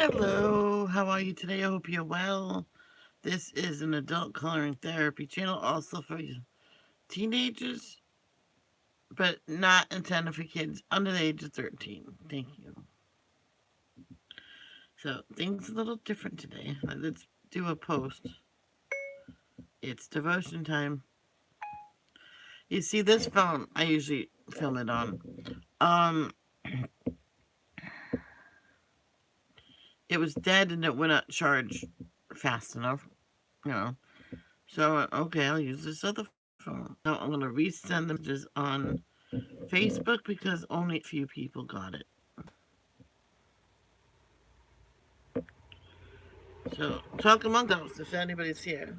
Hello, how are you today? I hope you're well. This is an adult coloring therapy channel, also for teenagers, but not intended for kids under the age of 13. Thank you. So, things a little different today. Let's do a post. It's devotion time. You see, this phone, I usually film it on. Um, it was dead and it would not charge fast enough, you know. So, okay, I'll use this other phone. Now, I'm going to resend the messages on Facebook because only a few people got it. So, talk among us if anybody's here.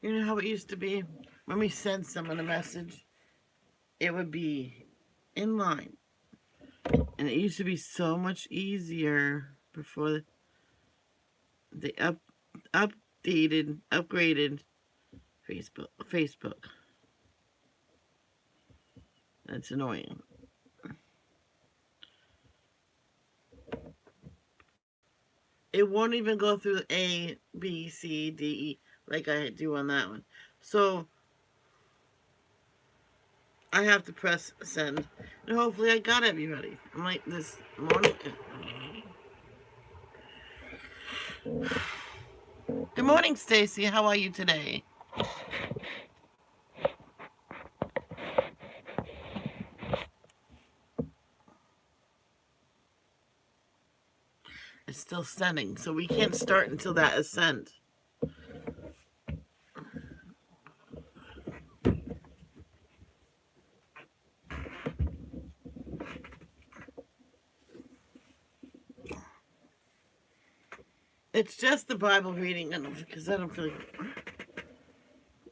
You know how it used to be? When we sent someone a message, it would be in line. And it used to be so much easier before they upgraded Facebook. That's annoying. It won't even go through A, B, C, D, E like I do on that one. So I have to press send. And hopefully I got everybody. I'm like this morning. Good morning, Stacy. How are you today? It's still sending, so we can't start until that is sent. It's just the Bible reading, because I don't feel like,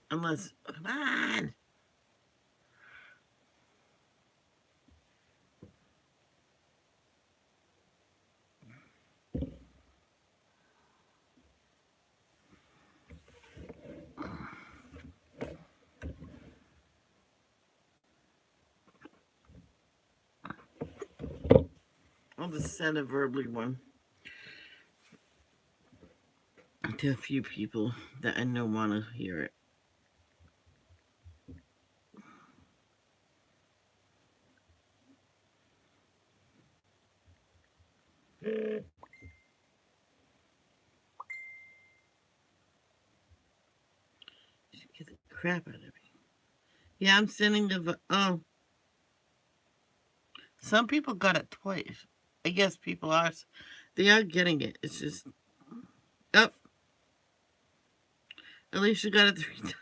unless, come on. I'll just send a verbally one to a few people that I know want to hear it. Get the crap out of me. Yeah, I'm sending the. Oh, some people got it twice. I guess people are. They are getting it. It's just. Oh, at least you got it 3 times.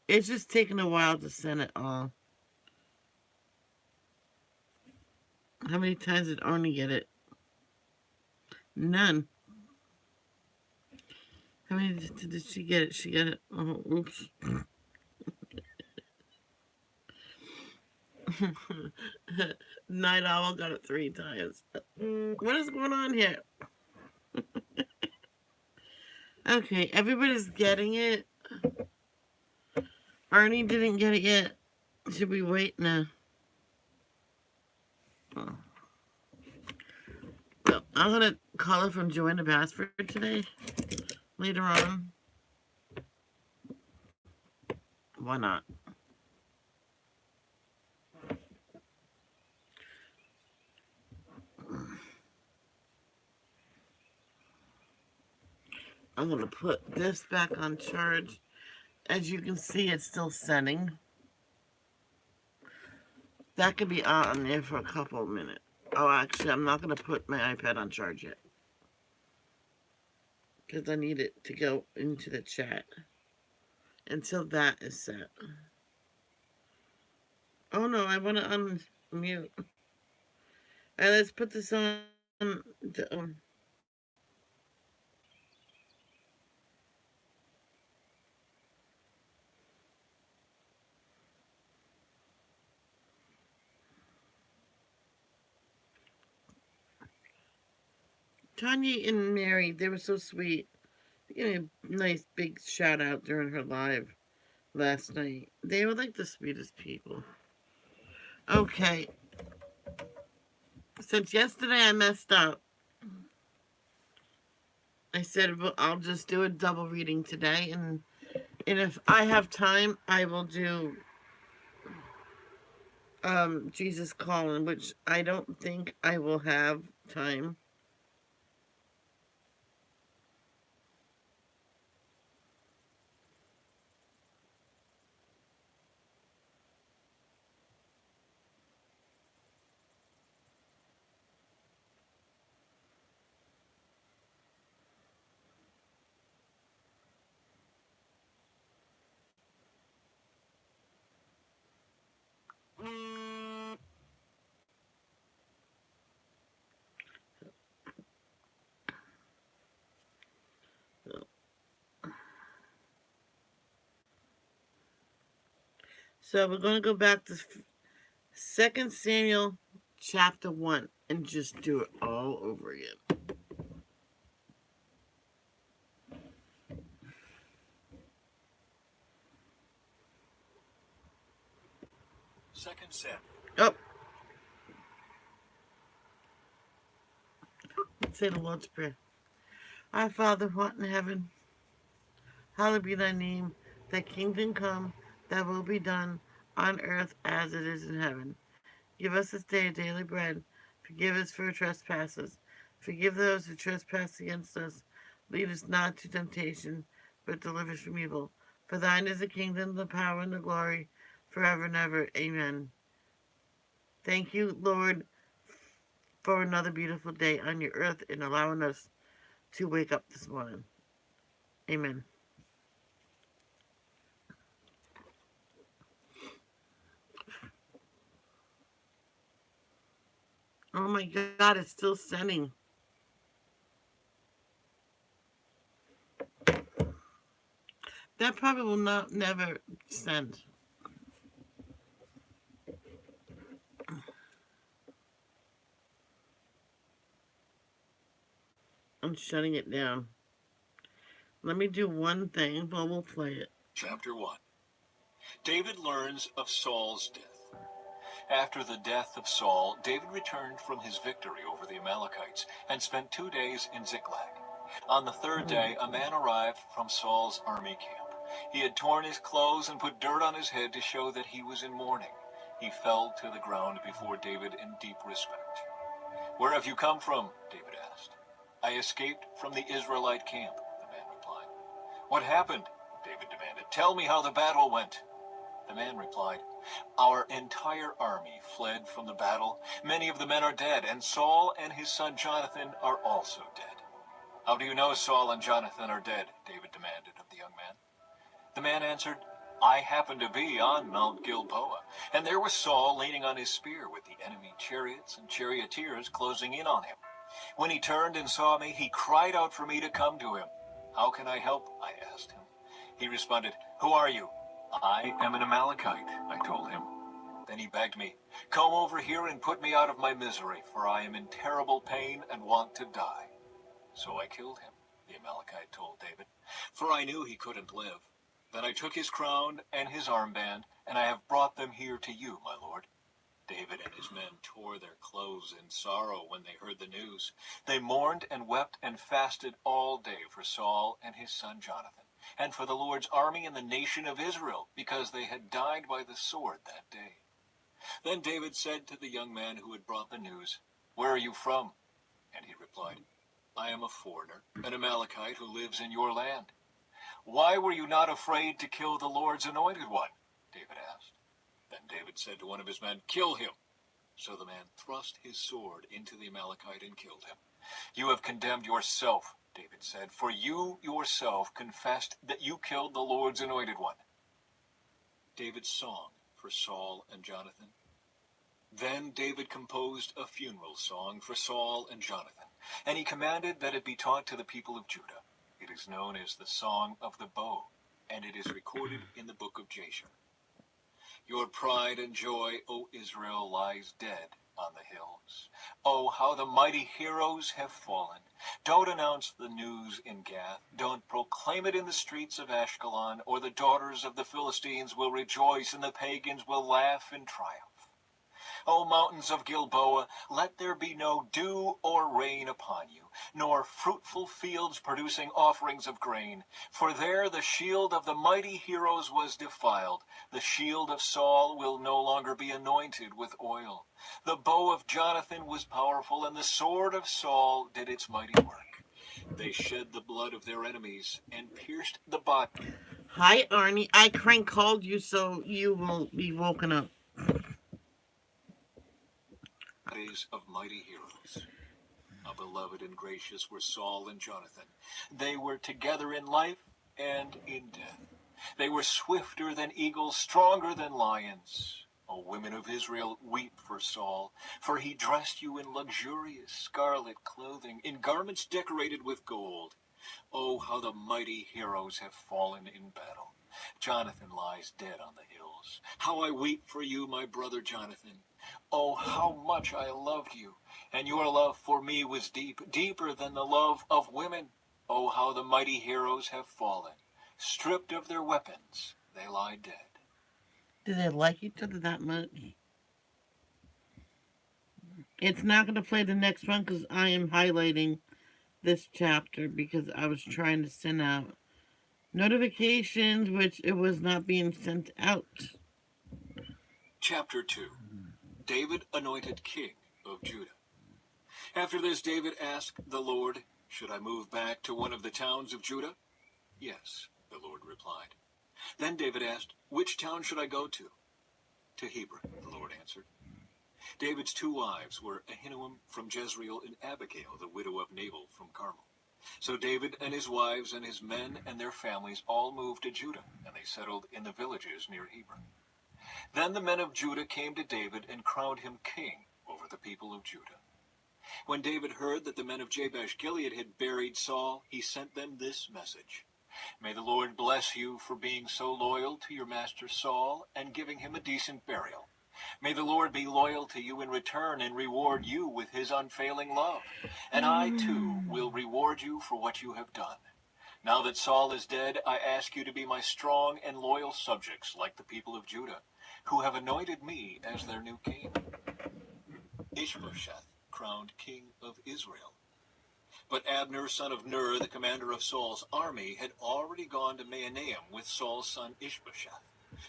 It's just taking a while to send it all. How many times did Arnie get it? None. How many did she get it? She got it. Oh, oops. Night Owl got it 3 times. What is going on here? Okay, everybody's getting it. Arnie didn't get it yet. Should we wait now? Oh. Well, I'm gonna call her from Joanna Basford today. Later on. Why not? I'm going to put this back on charge. As you can see, it's still setting. That could be on there for a couple of minutes. Oh, actually, I'm not going to put my iPad on charge yet, because I need it to go into the chat until that is set. Oh no, I want to unmute. All right, let's put this on the, Tanya and Mary, they were so sweet. They gave me a nice big shout out during her live last night. They were like the sweetest people. Okay, since yesterday I messed up, I said, well, I'll just do a double reading today, and if I have time, I will do Jesus Calling, which I don't think I will have time. So we're going to go back to 2 Samuel chapter 1 and just do it all over again. Second Samuel. Oh. Let's say the Lord's Prayer. Our Father, who art in heaven, hallowed be thy name. Thy kingdom come, thy will be done, on earth as it is in heaven. Give us this day daily bread. Forgive us for our trespasses. Forgive those who trespass against us. Lead us not to temptation, but deliver us from evil. For thine is the kingdom, the power, and the glory, forever and ever. Amen. Thank you, Lord, for another beautiful day on your earth and allowing us to wake up this morning. Amen. Oh my God, it's still sending. That probably will not never send. I'm shutting it down. Let me do one thing, but we'll play it. Chapter 1. David learns of Saul's death. After the death of Saul, David returned from his victory over the Amalekites and spent 2 days in Ziklag. On the third day, a man arrived from Saul's army camp. He had torn his clothes and put dirt on his head to show that he was in mourning. He fell to the ground before David in deep respect. "Where have you come from?" David asked. "I escaped from the Israelite camp," the man replied. "What happened?" David demanded. "Tell me how the battle went." The man replied, "Our entire army fled from the battle. Many of the men are dead, and Saul and his son Jonathan are also dead." "How do you know Saul and Jonathan are dead?" David demanded of the young man. The man answered, "I happened to be on Mount Gilboa, and there was Saul leaning on his spear with the enemy chariots and charioteers closing in on him. When he turned and saw me, he cried out for me to come to him. 'How can I help?' I asked him. He responded, 'Who are you?' 'I am an Amalekite,' I told him. Then he begged me, 'Come over here and put me out of my misery, for I am in terrible pain and want to die.' So I killed him," the Amalekite told David, "for I knew he couldn't live. Then I took his crown and his armband, and I have brought them here to you, my lord." David and his men tore their clothes in sorrow when they heard the news. They mourned and wept and fasted all day for Saul and his son Jonathan, and for the Lord's army and the nation of Israel, because they had died by the sword that day. Then David said to the young man who had brought the news, "Where are you from?" And he replied, I am a foreigner, an Amalekite who lives in your land. Why were you not afraid to kill the Lord's anointed one? David asked. Then David said to one of his men, Kill him. So the man thrust his sword into the Amalekite and killed him. You have condemned yourself, David said, for you yourself confessed that you killed the Lord's anointed one. David's song for Saul and Jonathan. Then David composed a funeral song for Saul and Jonathan, and he commanded that it be taught to the people of Judah. It is known as the Song of the Bow, and it is recorded in the book of Jasher. Your pride and joy, O Israel, lies dead on the hills. Oh, how the mighty heroes have fallen. Don't announce the news in Gath. Don't proclaim it in the streets of Ashkelon, or the daughters of the Philistines will rejoice and the pagans will laugh in triumph. O mountains of Gilboa, let there be no dew or rain upon you, nor fruitful fields producing offerings of grain. For there the shield of the mighty heroes was defiled. The shield of Saul will no longer be anointed with oil. The bow of Jonathan was powerful, and the sword of Saul did its mighty work. They shed the blood of their enemies and pierced the Hi, Arnie. I crank called you so you will be woken up. bodies of mighty heroes. How beloved and gracious were Saul and Jonathan. They were together in life and in death. They were swifter than eagles, stronger than lions. O women of Israel, weep for Saul, for he dressed you in luxurious scarlet clothing, in garments decorated with gold. Oh, how the mighty heroes have fallen in battle. Jonathan lies dead on the hills. How I weep for you, my brother Jonathan. Oh, how much I loved you, and your love for me was deep, deeper than the love of women. Oh, how the mighty heroes have fallen. Stripped of their weapons, they lie dead. Do they like each other that much? It's not going to play the next one because I am highlighting this chapter because I was trying to send out notifications, which it was not being sent out. Chapter 2. David anointed king of Judah. After this, David asked the Lord, Should I move back to one of the towns of Judah? Yes, the Lord replied. Then David asked, Which town should I go to? To Hebron, the Lord answered. David's two wives were Ahinoam from Jezreel and Abigail, the widow of Nabal from Carmel. So David and his wives and his men and their families all moved to Judah, and they settled in the villages near Hebron. Then the men of Judah came to David and crowned him king over the people of Judah. When David heard that the men of Jabesh Gilead had buried Saul, he sent them this message. May the Lord bless you for being so loyal to your master Saul and giving him a decent burial. May the Lord be loyal to you in return and reward you with his unfailing love. And I, too, will reward you for what you have done. Now that Saul is dead, I ask you to be my strong and loyal subjects like the people of Judah, who have anointed me as their new king. Ishbosheth crowned king of Israel. But Abner, son of Ner, the commander of Saul's army, had already gone to Mahanaim with Saul's son Ishbosheth.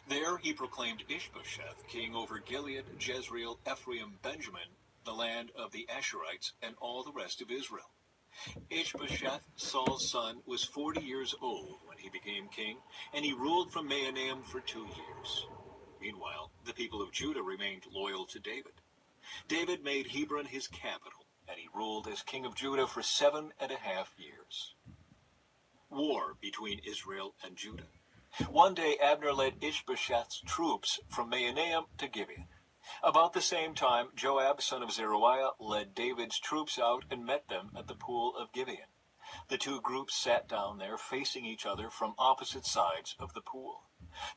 There he proclaimed Ishbosheth king over Gilead, Jezreel, Ephraim, Benjamin, the land of the Asherites, and all the rest of Israel. Ishbosheth, Saul's son, was 40 years old when he became king, and he ruled from Mahanaim for 2 years. Meanwhile, the people of Judah remained loyal to David. David made Hebron his capital, and he ruled as king of Judah for 7.5 years. War between Israel and Judah. One day Abner led Ishbosheth's troops from Mahanaim to Gibeon. About the same time, Joab, son of Zeruiah, led David's troops out and met them at the pool of Gibeon. The two groups sat down there facing each other from opposite sides of the pool.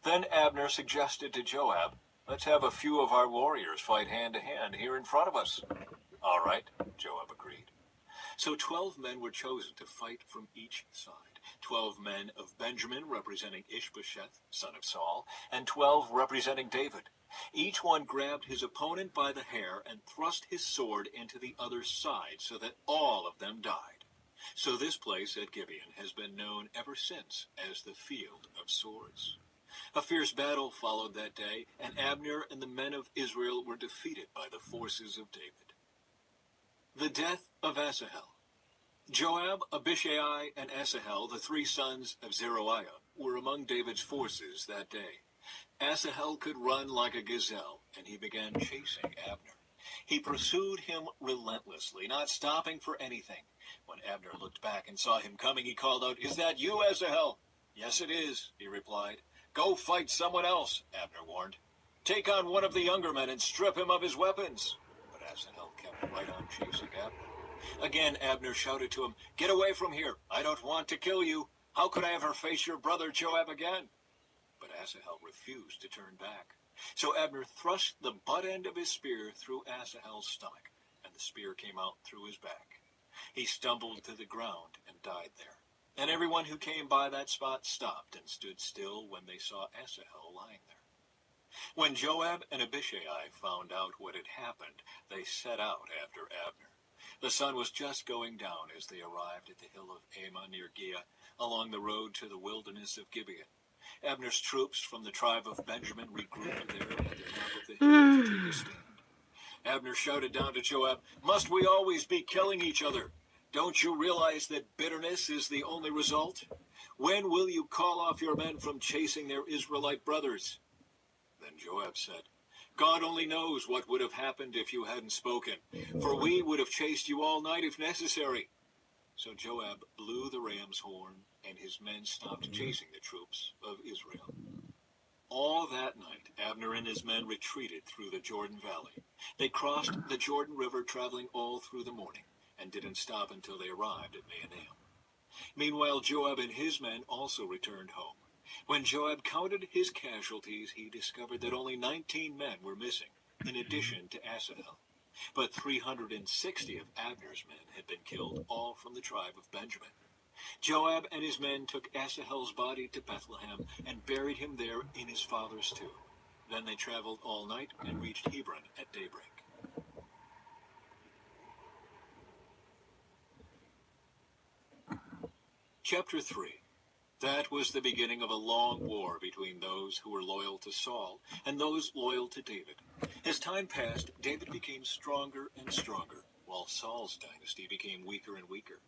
Then Abner suggested to Joab, Let's have a few of our warriors fight hand to hand here in front of us. All right, Joab agreed. So 12 men were chosen to fight from each side. 12 men of Benjamin representing Ishbosheth, son of Saul, and 12 representing David. Each one grabbed his opponent by the hair and thrust his sword into the other's side so that all of them died. So this place at Gibeon has been known ever since as the Field of Swords. A fierce battle followed that day, and Abner and the men of Israel were defeated by the forces of David. The death of Asahel. Joab, Abishai, and Asahel, the three sons of Zeruiah, were among David's forces that day. Asahel could run like a gazelle, and he began chasing Abner. He pursued him relentlessly, not stopping for anything. When Abner looked back and saw him coming, he called out, "Is that you, Asahel?" "Yes, it is," he replied. "Go fight someone else," Abner warned. "Take on one of the younger men and strip him of his weapons." But Asahel kept right on chasing Abner. Again Abner shouted to him, "Get away from here. I don't want to kill you. How could I ever face your brother Joab again?" But Asahel refused to turn back. So Abner thrust the butt end of his spear through Asahel's stomach, and the spear came out through his back. He stumbled to the ground and died there. And everyone who came by that spot stopped and stood still when they saw Asahel lying there. When Joab and Abishai found out what had happened, they set out after Abner. The sun was just going down as they arrived at the hill of Ammah near Giah, along the road to the wilderness of Gibeon. Abner's troops from the tribe of Benjamin regrouped there at the top of the hill to take a stand. Abner shouted down to Joab, "Must we always be killing each other? Don't you realize that bitterness is the only result? When will you call off your men from chasing their Israelite brothers?" Then Joab said, "God only knows what would have happened if you hadn't spoken, for we would have chased you all night if necessary." So Joab blew the ram's horn, and his men stopped chasing the troops of Israel. All that night, Abner and his men retreated through the Jordan Valley. They crossed the Jordan River, traveling all through the morning, and didn't stop until they arrived at Mahanaim. Meanwhile, Joab and his men also returned home. When Joab counted his casualties, he discovered that only 19 men were missing, in addition to Asahel. But 360 of Abner's men had been killed, all from the tribe of Benjamin. Joab and his men took Asahel's body to Bethlehem and buried him there in his father's tomb. Then they traveled all night and reached Hebron at daybreak. Chapter 3. That was the beginning of a long war between those who were loyal to Saul and those loyal to David. As time passed, David became stronger and stronger, while Saul's dynasty became weaker and weaker.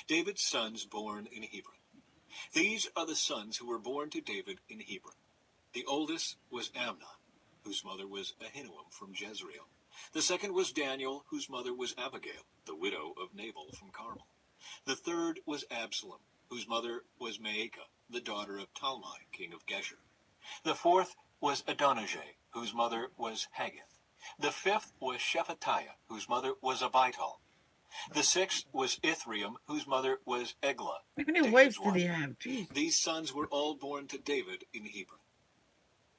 David's sons born in Hebron. These are the sons who were born to David in Hebron. The oldest was Amnon, whose mother was Ahinoam from Jezreel. The second was Daniel, whose mother was Abigail, the widow of Nabal from Carmel. The third was Absalom, whose mother was Maacah, the daughter of Talmai, king of Geshur. The fourth was Adonijah, whose mother was Haggith. The fifth was Shephatiah, whose mother was Abital. The sixth was Ithream, whose mother was Eglah. How many wives did he have? Jeez. These sons were all born to David in Hebron.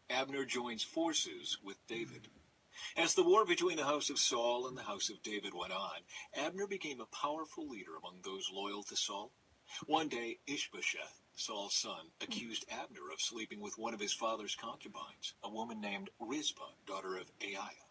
Abner joins forces with David. As the war between the house of Saul and the house of David went on, Abner became a powerful leader among those loyal to Saul. One day, Ishbosheth, Saul's son, accused Abner of sleeping with one of his father's concubines, a woman named Rizpah, daughter of Aiah.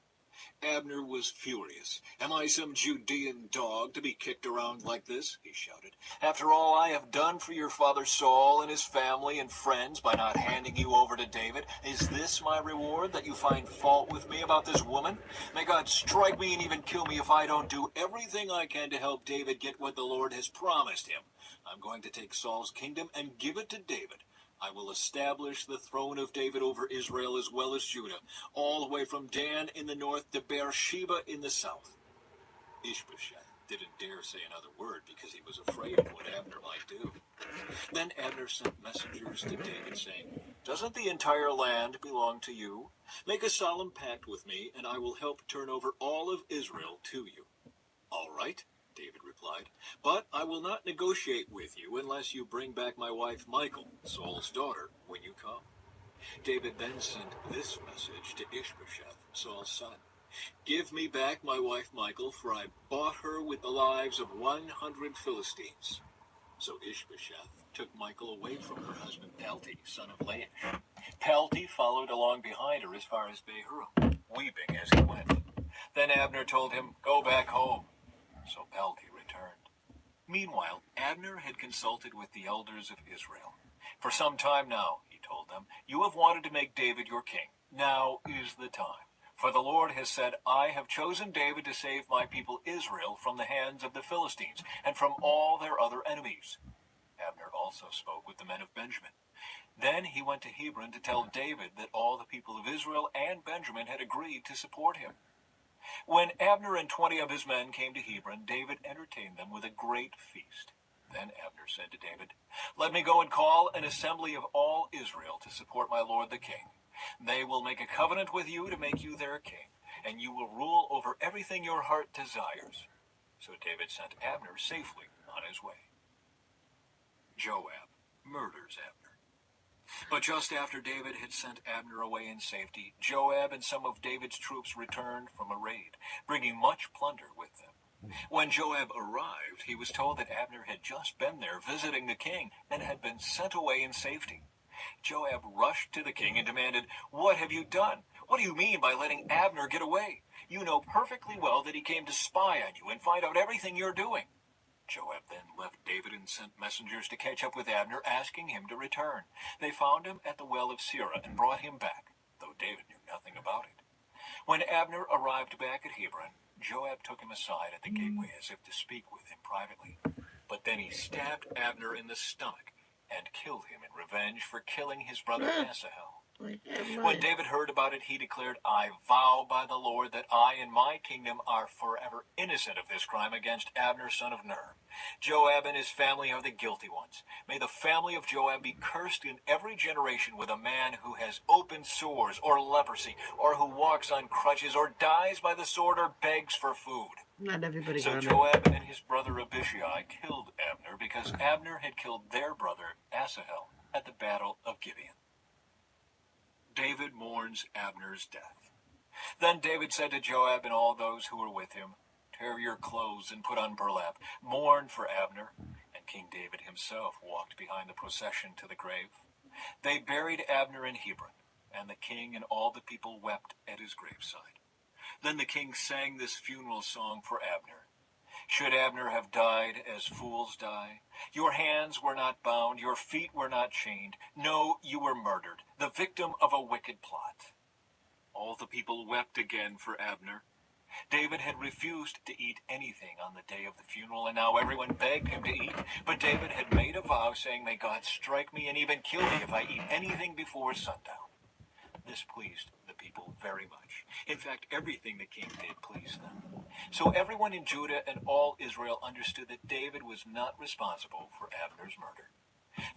Abner was furious. "Am I some Judean dog to be kicked around like this?" he shouted. "After all I have done for your father Saul and his family and friends by not handing you over to David, is this my reward, that you find fault with me about this woman? May God strike me and even kill me if I don't do everything I can to help David get what the Lord has promised him. I'm going to take Saul's kingdom and give it to David. I will establish the throne of David over Israel as well as Judah, all the way from Dan in the north to Beersheba in the south." Ishbosheth didn't dare say another word because he was afraid of what Abner might do. Then Abner sent messengers to David saying, "Doesn't the entire land belong to you? Make a solemn pact with me, and I will help turn over all of Israel to you." "All right," David replied, "but I will not negotiate with you unless you bring back my wife Michal, Saul's daughter, when you come." David then sent this message to Ishbosheth, Saul's son: "Give me back my wife Michal, for I bought her with the lives of 100 Philistines." So Ishbosheth took Michal away from her husband Pelti, son of Laish. Pelti followed along behind her as far as Bahurim, weeping as he went. Then Abner told him, "Go back home." So Pelti returned. Meanwhile, Abner had consulted with the elders of Israel. "For some time now," he told them, "you have wanted to make David your king. Now is the time. For the Lord has said, I have chosen David to save my people Israel from the hands of the Philistines and from all their other enemies. Abner also spoke with the men of Benjamin. Then he went to Hebron to tell David that all the people of Israel and Benjamin had agreed to support him. When Abner and 20 of his men came to Hebron, David entertained them with a great feast. Then Abner said to David, Let me go and call an assembly of all Israel to support my lord the king. They will make a covenant with you to make you their king, and you will rule over everything your heart desires. So David sent Abner safely on his way. Joab murders Abner. But just after David had sent Abner away in safety, Joab and some of David's troops returned from a raid, bringing much plunder with them. When Joab arrived, he was told that Abner had just been there visiting the king and had been sent away in safety. Joab rushed to the king and demanded, What have you done? What do you mean by letting Abner get away? You know perfectly well that he came to spy on you and find out everything you're doing. Joab then left David and sent messengers to catch up with Abner, asking him to return. They found him at the well of Sirah and brought him back, though David knew nothing about it. When Abner arrived back at Hebron, Joab took him aside at the gateway as if to speak with him privately. But then he stabbed Abner in the stomach and killed him in revenge for killing his brother Asahel. When David heard about it, he declared, I vow by the Lord that I and my kingdom are forever innocent of this crime against Abner, son of Ner. Joab and his family are the guilty ones. May the family of Joab be cursed in every generation with a man who has open sores or leprosy, or who walks on crutches, or dies by the sword, or begs for food. Not everybody So got it. Joab and his brother Abishai killed Abner because Abner had killed their brother Asahel at the battle of Gibeon. David mourns Abner's death. Then David said to Joab and all those who were with him, Tear your clothes and put on burlap. Mourn for Abner. And King David himself walked behind the procession to the grave. They buried Abner in Hebron, and the king and all the people wept at his graveside. Then the king sang this funeral song for Abner. Should Abner have died as fools die? Your hands were not bound, your feet were not chained. No, you were murdered, the victim of a wicked plot. All the people wept again for Abner. David had refused to eat anything on the day of the funeral, and now everyone begged him to eat. But David had made a vow, saying, May God strike me and even kill me if I eat anything before sundown. This pleased the people very much. In fact, everything the king did pleased them. So everyone in Judah and all Israel understood that David was not responsible for Abner's murder.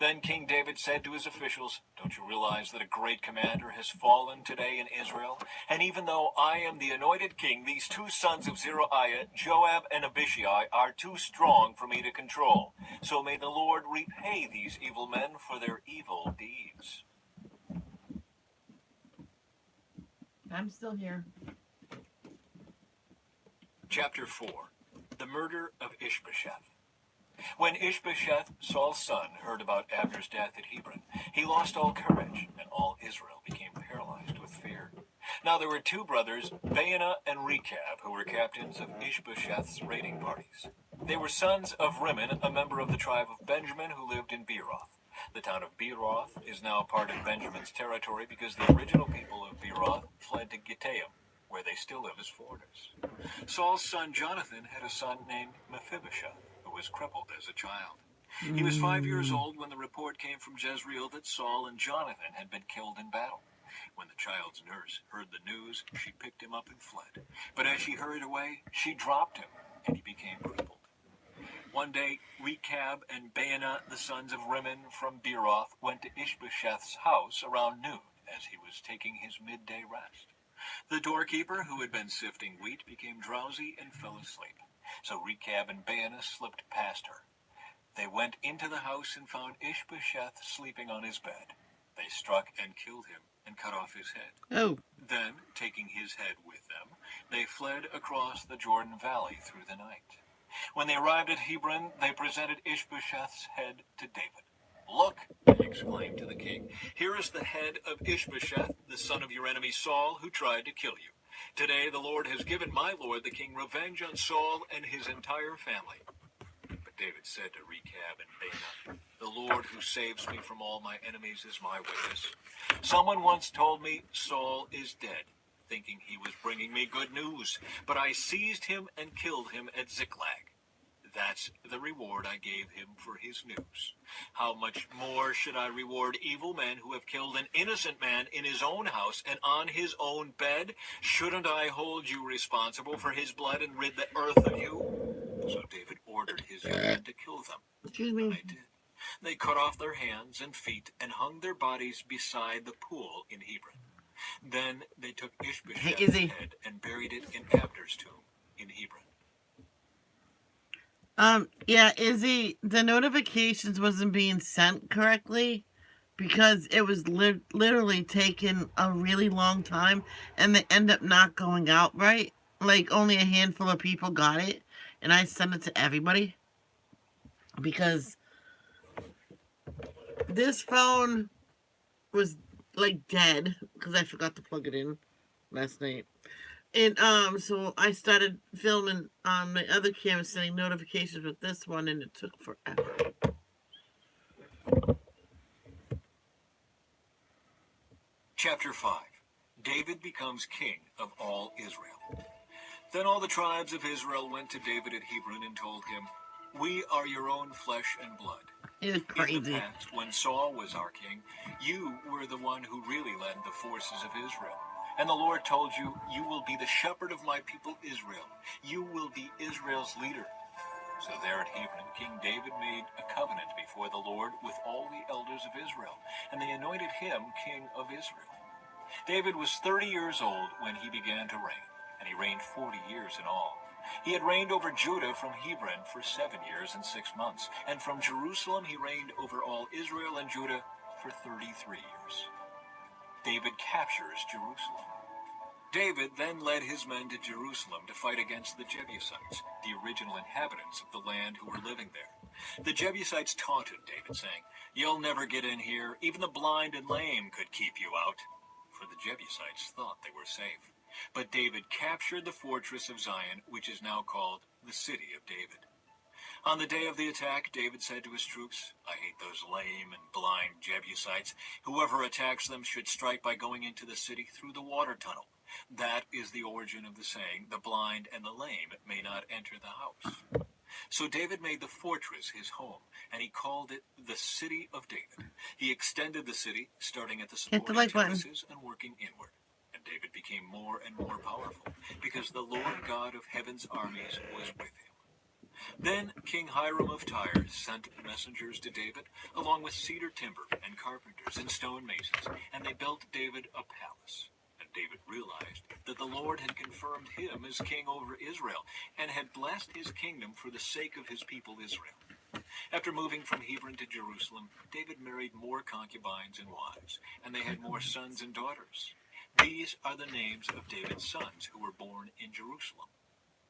Then King David said to his officials, Don't you realize that a great commander has fallen today in Israel? And even though I am the anointed king, these two sons of Zeruiah, Joab and Abishai, are too strong for me to control. So may the Lord repay these evil men for their evil deeds. I'm still here. Chapter 4. The Murder of Ishbosheth. When Ishbosheth, Saul's son, heard about Abner's death at Hebron, he lost all courage, and all Israel became paralyzed with fear. Now there were two brothers, Baanah and Rechab, who were captains of Ishbosheth's raiding parties. They were sons of Rimmon, a member of the tribe of Benjamin, who lived in Beeroth. The town of Beeroth is now part of Benjamin's territory because the original people of Beeroth fled to Gittaim, where they still live as foreigners. Saul's son Jonathan had a son named Mephibosheth, who was crippled as a child. He was 5 years old when the report came from Jezreel that Saul and Jonathan had been killed in battle. When the child's nurse heard the news, she picked him up and fled. But as she hurried away, she dropped him, and he became crippled. One day, Rechab and Baanah, the sons of Rimmon from Beeroth, went to Ishbosheth's house around noon as he was taking his midday rest. The doorkeeper, who had been sifting wheat, became drowsy and fell asleep. So Rechab and Baanah slipped past her. They went into the house and found Ishbosheth sleeping on his bed. They struck and killed him and cut off his head. Oh, Then, taking his head with them, they fled across the Jordan Valley through the night. When they arrived at Hebron, they presented Ishbosheth's head to David. Look, they exclaimed to the king, here is the head of Ishbosheth, the son of your enemy Saul, who tried to kill you. Today the Lord has given my lord the king revenge on Saul and his entire family. But David said to Rechab and Baanah, the Lord who saves me from all my enemies is my witness. Someone once told me Saul is dead. thinking he was bringing me good news. But I seized him and killed him at Ziklag. That's the reward I gave him for his news. How much more should I reward evil men who have killed an innocent man in his own house and on his own bed? Shouldn't I hold you responsible for his blood and rid the earth of you? So David ordered his young men to kill them. Excuse And me. they did. They cut off their hands and feet and hung their bodies beside the pool in Hebron. Then they took Ishbosheth's Izzy. head and buried it in Abner's tomb in Hebron. Yeah, Izzy, the notifications wasn't being sent correctly because it was literally taking a really long time and they end up not going out right. Like, only a handful of people got it, and I sent it to everybody because this phone was like dead because I forgot to plug it in last night. And so I started filming on my other camera, sending notifications with this one, and it took forever. Chapter 5. David becomes king of all Israel. Then all the tribes of Israel went to David at Hebron and told him, "We are your own flesh and blood. It was In the crazy. past, when Saul was our king, you were the one who really led the forces of Israel. And the Lord told you, 'You will be the shepherd of my people Israel. You will be Israel's leader.' So there at Hebron, King David made a covenant before the Lord with all the elders of Israel, and they anointed him king of Israel. David was 30 years old when he began to reign, and he reigned 40 years in all. He had reigned over Judah from Hebron for 7 years and 6 months, and from Jerusalem he reigned over all Israel and Judah for 33 years. David captures Jerusalem. David then led his men to Jerusalem to fight against the Jebusites, the original inhabitants of the land who were living there. The Jebusites taunted David, saying, "You'll never get in here. Even the blind and lame could keep you out." For the Jebusites thought they were safe. But David captured the fortress of Zion, which is now called the City of David. On the day of the attack, David said to his troops, "I hate those lame and blind Jebusites. Whoever attacks them should strike by going into the city through the water tunnel." That is the origin of the saying, "The blind and the lame may not enter the house." So David made the fortress his home, and he called it the City of David. He extended the city, starting at the Hit the supporting like button. terraces and working inward. And David became more and more powerful, because the Lord God of heaven's armies was with him. Then King Hiram of Tyre sent messengers to David, along with cedar timber and carpenters and stonemasons, and they built David a palace. And David realized that the Lord had confirmed him as king over Israel, and had blessed his kingdom for the sake of his people Israel. After moving from Hebron to Jerusalem, David married more concubines and wives, and they had more sons and daughters. These are the names of David's sons who were born in Jerusalem: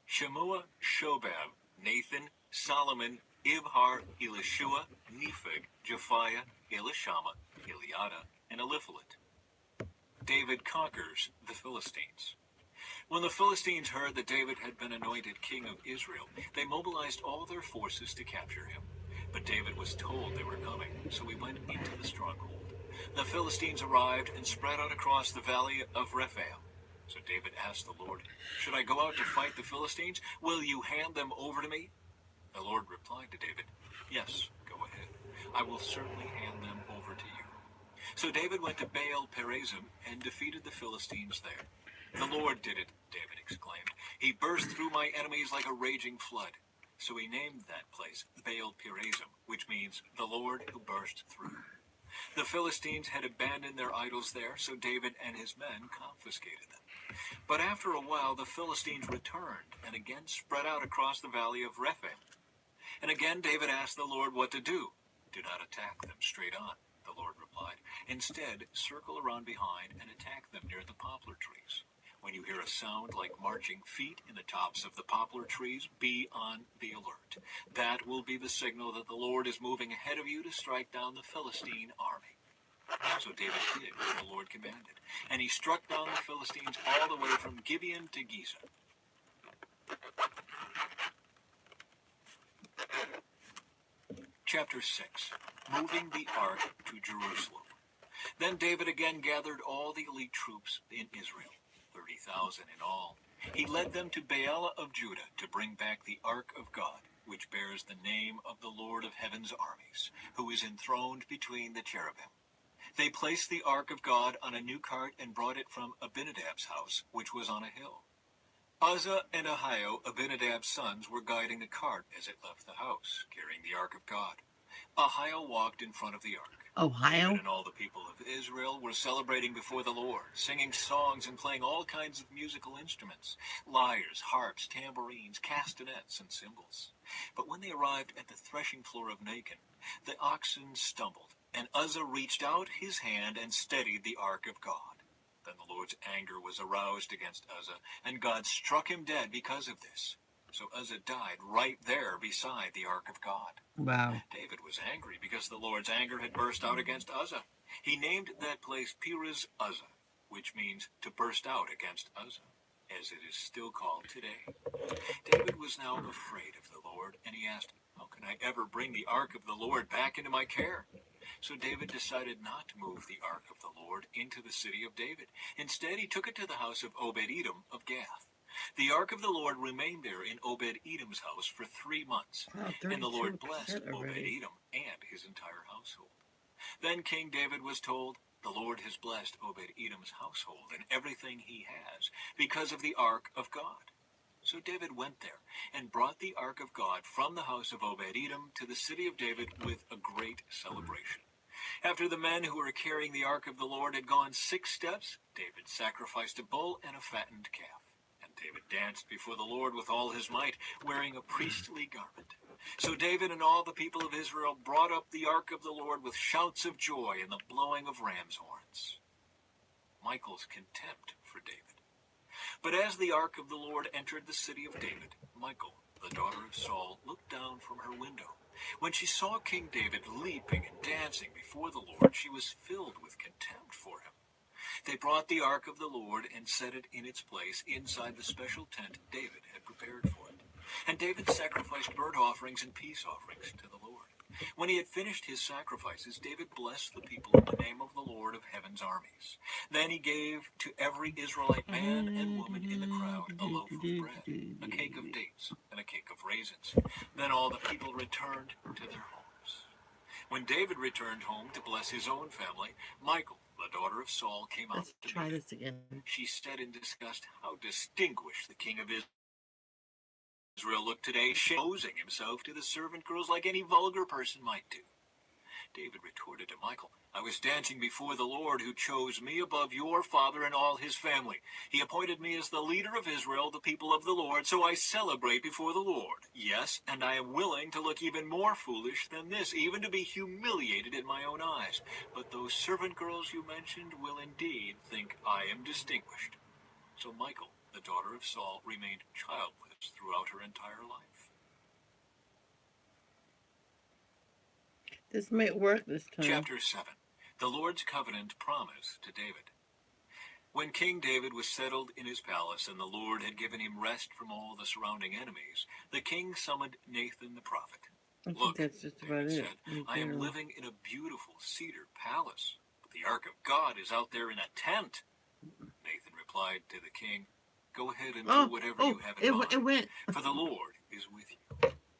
Shemua, Shobab, Nathan, Solomon, Ibhar, Elishua, Nepheg, Japhiah, Elishama, Eliada, and Eliphalet. David conquers the Philistines. When the Philistines heard that David had been anointed king of Israel, they mobilized all their forces to capture him. But David was told they were coming, so he went into the stronghold. The Philistines arrived and spread out across the valley of Rephaim. So David asked the Lord, "Should I go out to fight the Philistines? Will you hand them over to me?" The Lord replied to David, "Yes, go ahead. I will certainly hand them over to you." So David went to Baal Perazim and defeated the Philistines there. "The Lord did it," David exclaimed. "He burst through my enemies like a raging flood." So he named that place Baal Perazim, which means "the Lord who burst through." The Philistines had abandoned their idols there, so David and his men confiscated them. But after a while the Philistines returned and again spread out across the valley of Rephaim. And again David asked the Lord what to do. "Do not attack them straight on," the Lord replied. "Instead, circle around behind and attack them near the poplar trees. When you hear a sound like marching feet in the tops of the poplar trees, be on the alert. That will be the signal that the Lord is moving ahead of you to strike down the Philistine army." So David did what the Lord commanded, and he struck down the Philistines all the way from Gibeon to Giza. Chapter 6. Moving the Ark to Jerusalem. Then David again gathered all the elite troops in Israel, 30,000 in all. He led them to Baalah of Judah to bring back the ark of God, which bears the name of the Lord of heaven's armies, who is enthroned between the cherubim. They placed the ark of God on a new cart and brought it from Abinadab's house, which was on a hill. Uzzah and Ahio, Abinadab's sons, were guiding the cart as it left the house, carrying the ark of God. Ahio walked in front of the ark. Ohio? David and all the people of Israel were celebrating before the Lord, singing songs and playing all kinds of musical instruments, lyres, harps, tambourines, castanets, and cymbals. But when they arrived at the threshing floor of Nacon, the oxen stumbled, and Uzzah reached out his hand and steadied the ark of God. Then the Lord's anger was aroused against Uzzah, and God struck him dead because of this. So Uzzah died right there beside the ark of God. Wow. David was angry because the Lord's anger had burst out against Uzzah. He named that place Perez Uzzah, which means to burst out against Uzzah, as it is still called today. David was now afraid of the Lord, and he asked, "How can I ever bring the ark of the Lord back into my care?" So David decided not to move the ark of the Lord into the city of David. Instead, he took it to the house of Obed-Edom of Gath. The ark of the Lord remained there in Obed-Edom's house for 3 months, Wow, and the Lord 32% blessed already. Obed-Edom and his entire household. Then King David was told, "The Lord has blessed Obed-Edom's household and everything he has because of the ark of God." So David went there and brought the ark of God from the house of Obed-Edom to the city of David with a great celebration. After the men who were carrying the ark of the Lord had gone 6 steps, David sacrificed a bull and a fattened calf. And David danced before the Lord with all his might, wearing a priestly garment. So David and all the people of Israel brought up the ark of the Lord with shouts of joy and the blowing of ram's horns. Michal's contempt for David. But as the ark of the Lord entered the city of David, Michal, the daughter of Saul, looked down from her window. When she saw King David leaping and dancing before the Lord, she was filled with contempt for him. They brought the ark of the Lord and set it in its place inside the special tent David had prepared for it. And David sacrificed burnt offerings and peace offerings to the Lord. When he had finished his sacrifices, David blessed the people in the name of the Lord of heaven's armies. Then he gave to every Israelite man and woman in the crowd a loaf of bread, a cake of dates, and a cake of raisins. Then all the people returned to their homes. When David returned home to bless his own family, Michal, the daughter of Saul, came out Let's to try meet him. this again. She said in disgust, "How distinguished the king of Israel looked today, exposing himself to the servant girls like any vulgar person might do." David retorted to Michal, "I was dancing before the Lord, who chose me above your father and all his family. He appointed me as the leader of Israel, the people of the Lord, so I celebrate before the Lord. Yes, and I am willing to look even more foolish than this, even to be humiliated in my own eyes. But those servant girls you mentioned will indeed think I am distinguished." So Michal, the daughter of Saul, remained childless throughout her entire life. This might work this time. Chapter 7. The Lord's Covenant Promise to David. When King David was settled in his palace and the Lord had given him rest from all the surrounding enemies, the king summoned Nathan the prophet. I think "Look," that's just about David it. said, "I am living in a beautiful cedar palace, but the ark of God is out there in a tent." Nathan replied to the king, "Go ahead and do whatever you have in mind, it went. for the Lord is with you."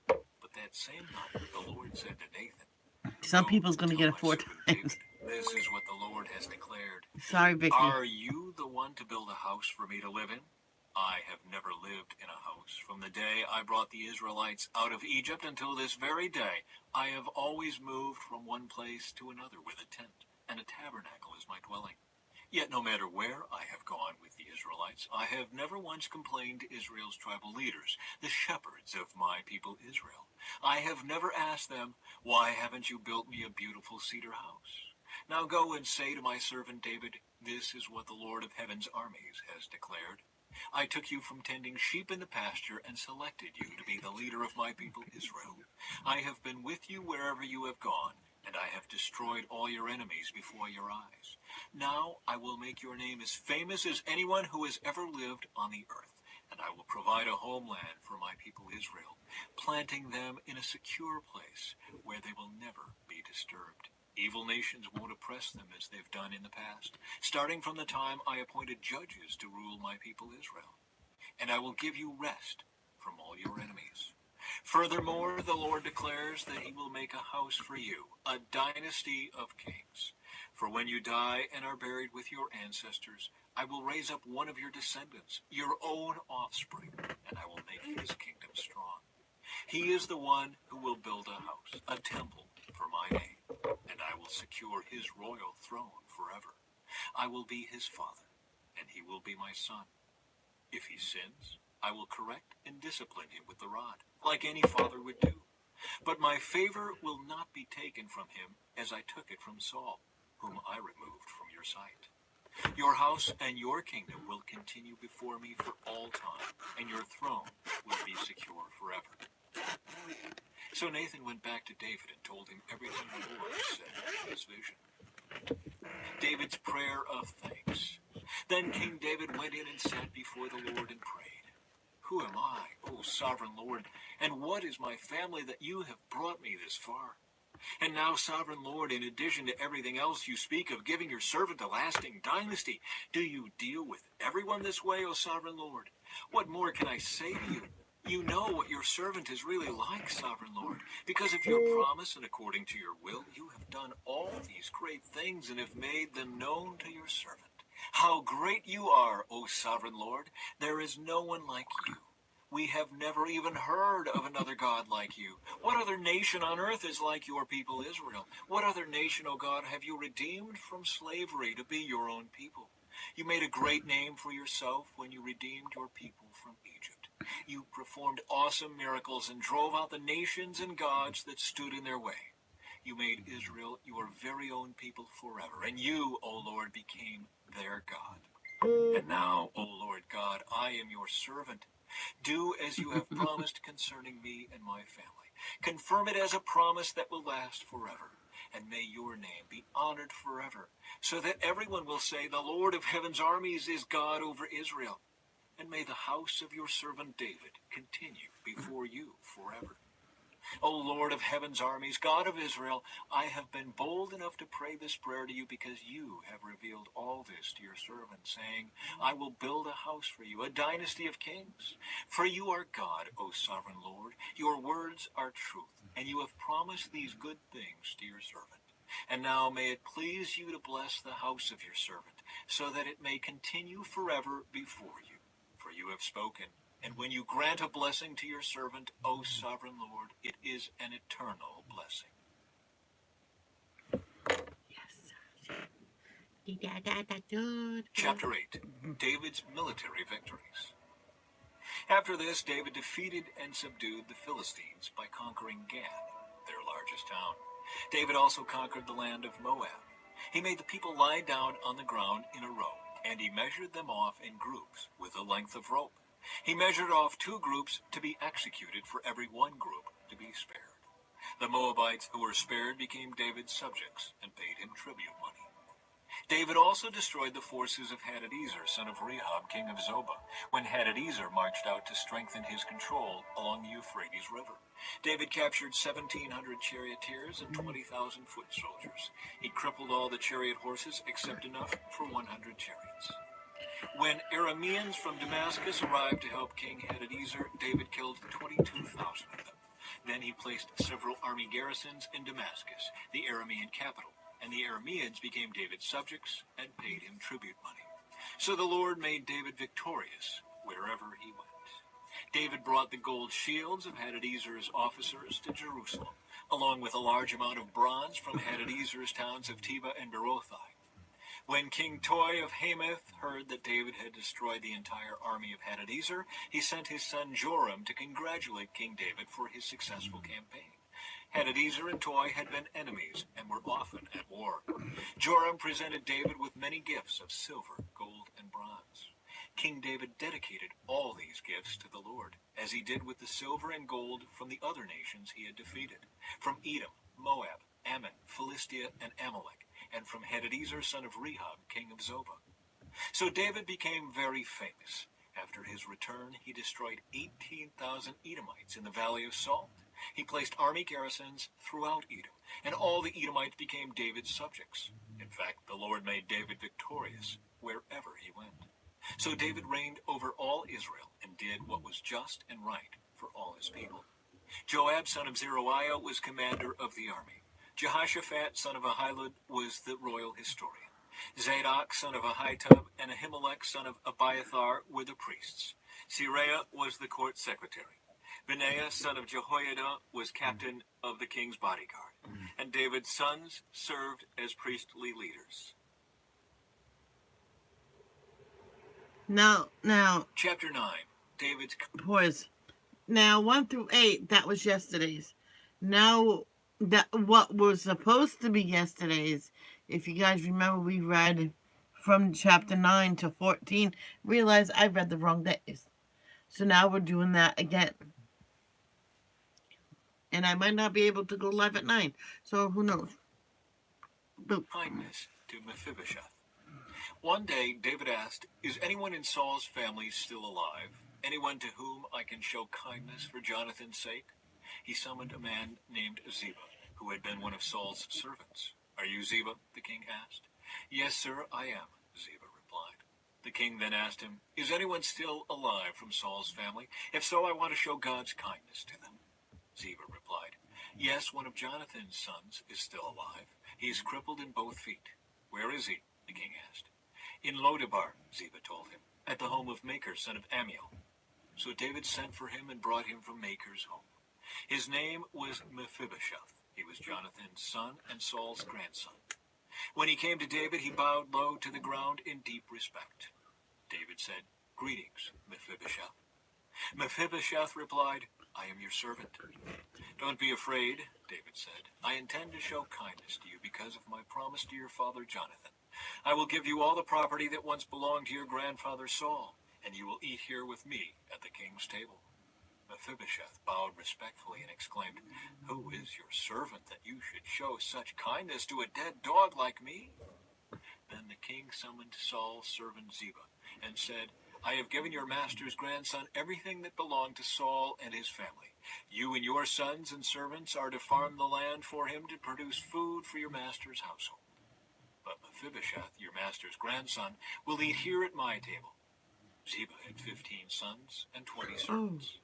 But that same night, the Lord said to Nathan, Some "Go people's and going to tell get it my 4 servant times. David, this is what the Lord has declared. Sorry, Vicky. Are you the one to build a house for me to live in? I have never lived in a house. From the day I brought the Israelites out of Egypt until this very day, I have always moved from one place to another with a tent, and a tabernacle is my dwelling. Yet no matter where I have gone with the Israelites, I have never once complained to Israel's tribal leaders, the shepherds of my people Israel. I have never asked them, 'Why haven't you built me a beautiful cedar house?' Now go and say to my servant David, 'This is what the Lord of heaven's armies has declared. I took you from tending sheep in the pasture and selected you to be the leader of my people Israel. I have been with you wherever you have gone, and I have destroyed all your enemies before your eyes. Now I will make your name as famous as anyone who has ever lived on the earth, and I will provide a homeland for my people Israel, planting them in a secure place where they will never be disturbed. Evil nations won't oppress them as they've done in the past, starting from the time I appointed judges to rule my people Israel. And I will give you rest from all your enemies. Furthermore, the Lord declares that he will make a house for you, a dynasty of kings. For when you die and are buried with your ancestors, I will raise up one of your descendants, your own offspring, and I will make his kingdom strong. He is the one who will build a house, a temple for my name, and I will secure his royal throne forever. I will be his father, and he will be my son. If he sins, I will correct and discipline him with the rod, like any father would do. But my favor will not be taken from him as I took it from Saul, whom I removed from your sight. Your house and your kingdom will continue before me for all time, and your throne will be secure forever. So Nathan went back to David and told him everything the Lord said in his vision. David's prayer of thanks. Then King David went in and sat before the Lord and prayed. Who am I, O sovereign Lord, and what is my family that you have brought me this far? And now, sovereign Lord, in addition to everything else you speak of giving your servant a lasting dynasty, do you deal with everyone this way, O sovereign Lord? What more can I say to you? You know what your servant is really like, sovereign Lord. Because of your promise and according to your will, you have done all these great things and have made them known to your servant. How great you are, O sovereign Lord! There is no one like you. We have never even heard of another God like you. What other nation on earth is like your people Israel? What other nation, O God, have you redeemed from slavery to be your own people? You made a great name for yourself when you redeemed your people from Egypt. You performed awesome miracles and drove out the nations and gods that stood in their way. You made Israel your very own people forever, and you, O Lord, became their God. And now, O Lord God, I am your servant. Do as you have promised concerning me and my family. Confirm it as a promise that will last forever. And may your name be honored forever, so that everyone will say, the Lord of heaven's armies is God over Israel. And may the house of your servant David continue before you forever. O Lord of heaven's armies, God of Israel, I have been bold enough to pray this prayer to you because you have revealed all this to your servant, saying, I will build a house for you, a dynasty of kings. For you are God, O sovereign Lord. Your words are truth, and you have promised these good things to your servant. And now may it please you to bless the house of your servant, so that it may continue forever before you. For you have spoken. And when you grant a blessing to your servant, O sovereign Lord, it is an eternal blessing. Chapter 8. David's military victories. After this, David defeated and subdued the Philistines by conquering Gad, their largest town. David also conquered the land of Moab. He made the people lie down on the ground in a row, and he measured them off in groups with a length of rope. He measured off 2 groups to be executed for every 1 group to be spared. The Moabites who were spared became David's subjects and paid him tribute money. David also destroyed the forces of Hadadezer, son of Rehob, king of Zobah, when Hadadezer marched out to strengthen his control along the Euphrates River. David captured 1,700 charioteers and 20,000 foot soldiers. He crippled all the chariot horses except enough for 100 chariots. When Arameans from Damascus arrived to help King Hadadezer, David killed 22,000 of them. Then he placed several army garrisons in Damascus, the Aramean capital, and the Arameans became David's subjects and paid him tribute money. So the Lord made David victorious wherever he went. David brought the gold shields of Hadadezer's officers to Jerusalem, along with a large amount of bronze from Hadadezer's towns of Teba and Berothai. When King Toi of Hamath heard that David had destroyed the entire army of Hadadezer, he sent his son Joram to congratulate King David for his successful campaign. Hadadezer and Toi had been enemies and were often at war. Joram presented David with many gifts of silver, gold, and bronze. King David dedicated all these gifts to the Lord, as he did with the silver and gold from the other nations he had defeated, from Edom, Moab, Ammon, Philistia, and Amalek, and from Hadadezer, son of Rehob, king of Zobah. So David became very famous. After his return, he destroyed 18,000 Edomites in the valley of Salt. He placed army garrisons throughout Edom, and all the Edomites became David's subjects. In fact, the Lord made David victorious wherever he went. So David reigned over all Israel and did what was just and right for all his people. Joab, son of Zeruiah, was commander of the army. Jehoshaphat, son of Ahilud, was the royal historian. Zadok, son of Ahitub, and Ahimelech, son of Abiathar, were the priests. Seraiah was the court secretary. Benaiah, son of Jehoiada, was captain of the king's bodyguard. And David's sons served as priestly leaders. Now, Chapter 9. David's... pause. Now, 1 through 8, that was yesterday's. Now, that what was supposed to be yesterday's, if you guys remember, we read from chapter 9 to 14. Realize I read the wrong days. So now we're doing that again. And I might not be able to go live at 9. So who knows? Boop. Kindness to Mephibosheth. One day, David asked, "Is anyone in Saul's family still alive? Anyone to whom I can show kindness for Jonathan's sake?" He summoned a man named Ziba, who had been one of Saul's servants. "Are you Ziba?" the king asked. "Yes, sir, I am," Ziba replied. The king then asked him, "Is anyone still alive from Saul's family? If so, I want to show God's kindness to them." Ziba replied, "Yes, one of Jonathan's sons is still alive. He is crippled in both feet." "Where is he?" the king asked. "In Lodebar," Ziba told him, "at the home of Machir, son of Ammiel." So David sent for him and brought him from Machir's home. His name was Mephibosheth. He was Jonathan's son and Saul's grandson. When he came to David, he bowed low to the ground in deep respect. David said, "Greetings, Mephibosheth." Mephibosheth replied, "I am your servant." "Don't be afraid," David said. "I intend to show kindness to you because of my promise to your father Jonathan. I will give you all the property that once belonged to your grandfather Saul, and you will eat here with me at the king's table." Mephibosheth bowed respectfully and exclaimed, "Who is your servant that you should show such kindness to a dead dog like me?" Then the king summoned Saul's servant Ziba and said, "I have given your master's grandson everything that belonged to Saul and his family. You and your sons and servants are to farm the land for him to produce food for your master's household. But Mephibosheth, your master's grandson, will eat here at my table." Ziba had 15 sons and 20 servants.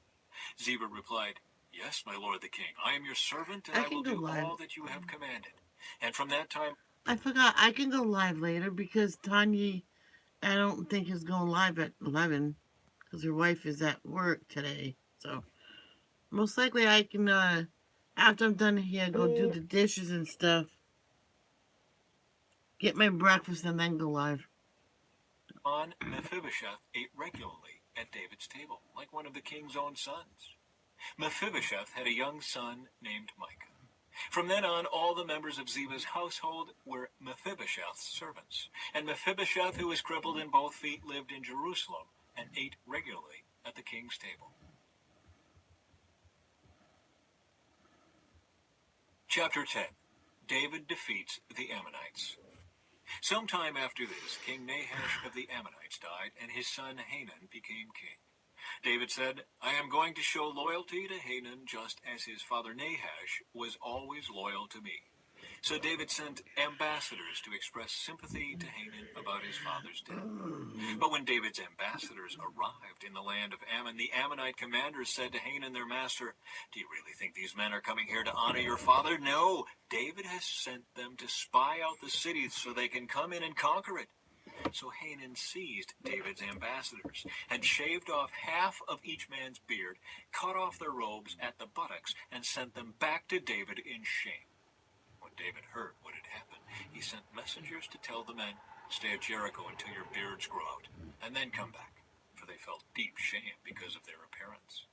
Ziba replied, "Yes, my lord the king, I am your servant, and I will do all that you have commanded." And from that time... I forgot, I can go live later because Tanya, I don't think, is going live at 11 because her wife is at work today. So most likely I can, after I'm done here, go do the dishes and stuff, get my breakfast, and then go live. Mephibosheth ate regularly at David's table, like one of the king's own sons. Mephibosheth had a young son named Micah. From then on, all the members of Ziba's household were Mephibosheth's servants. And Mephibosheth, who was crippled in both feet, lived in Jerusalem and ate regularly at the king's table. Chapter 10. David defeats the Ammonites. Sometime after this, King Nahash of the Ammonites died, and his son Hanun became king. David said, "I am going to show loyalty to Hanun just as his father Nahash was always loyal to me." So David sent ambassadors to express sympathy to Hanun about his father's death. But when David's ambassadors arrived in the land of Ammon, the Ammonite commanders said to Hanun, their master, "Do you really think these men are coming here to honor your father? No, David has sent them to spy out the city so they can come in and conquer it." So Hanun seized David's ambassadors and shaved off half of each man's beard, cut off their robes at the buttocks, and sent them back to David in shame. When David heard what had happened, he sent messengers to tell the men, "Stay at Jericho until your beards grow out, and then come back," for they felt deep shame because of their appearance.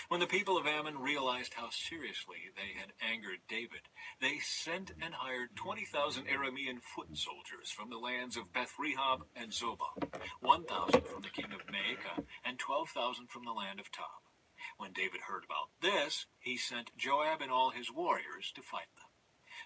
When the people of Ammon realized how seriously they had angered David, they sent and hired 20,000 Aramean foot soldiers from the lands of Beth-rehob and Zobah, 1,000 from the king of Maacah, and 12,000 from the land of Tob. When David heard about this, he sent Joab and all his warriors to fight them.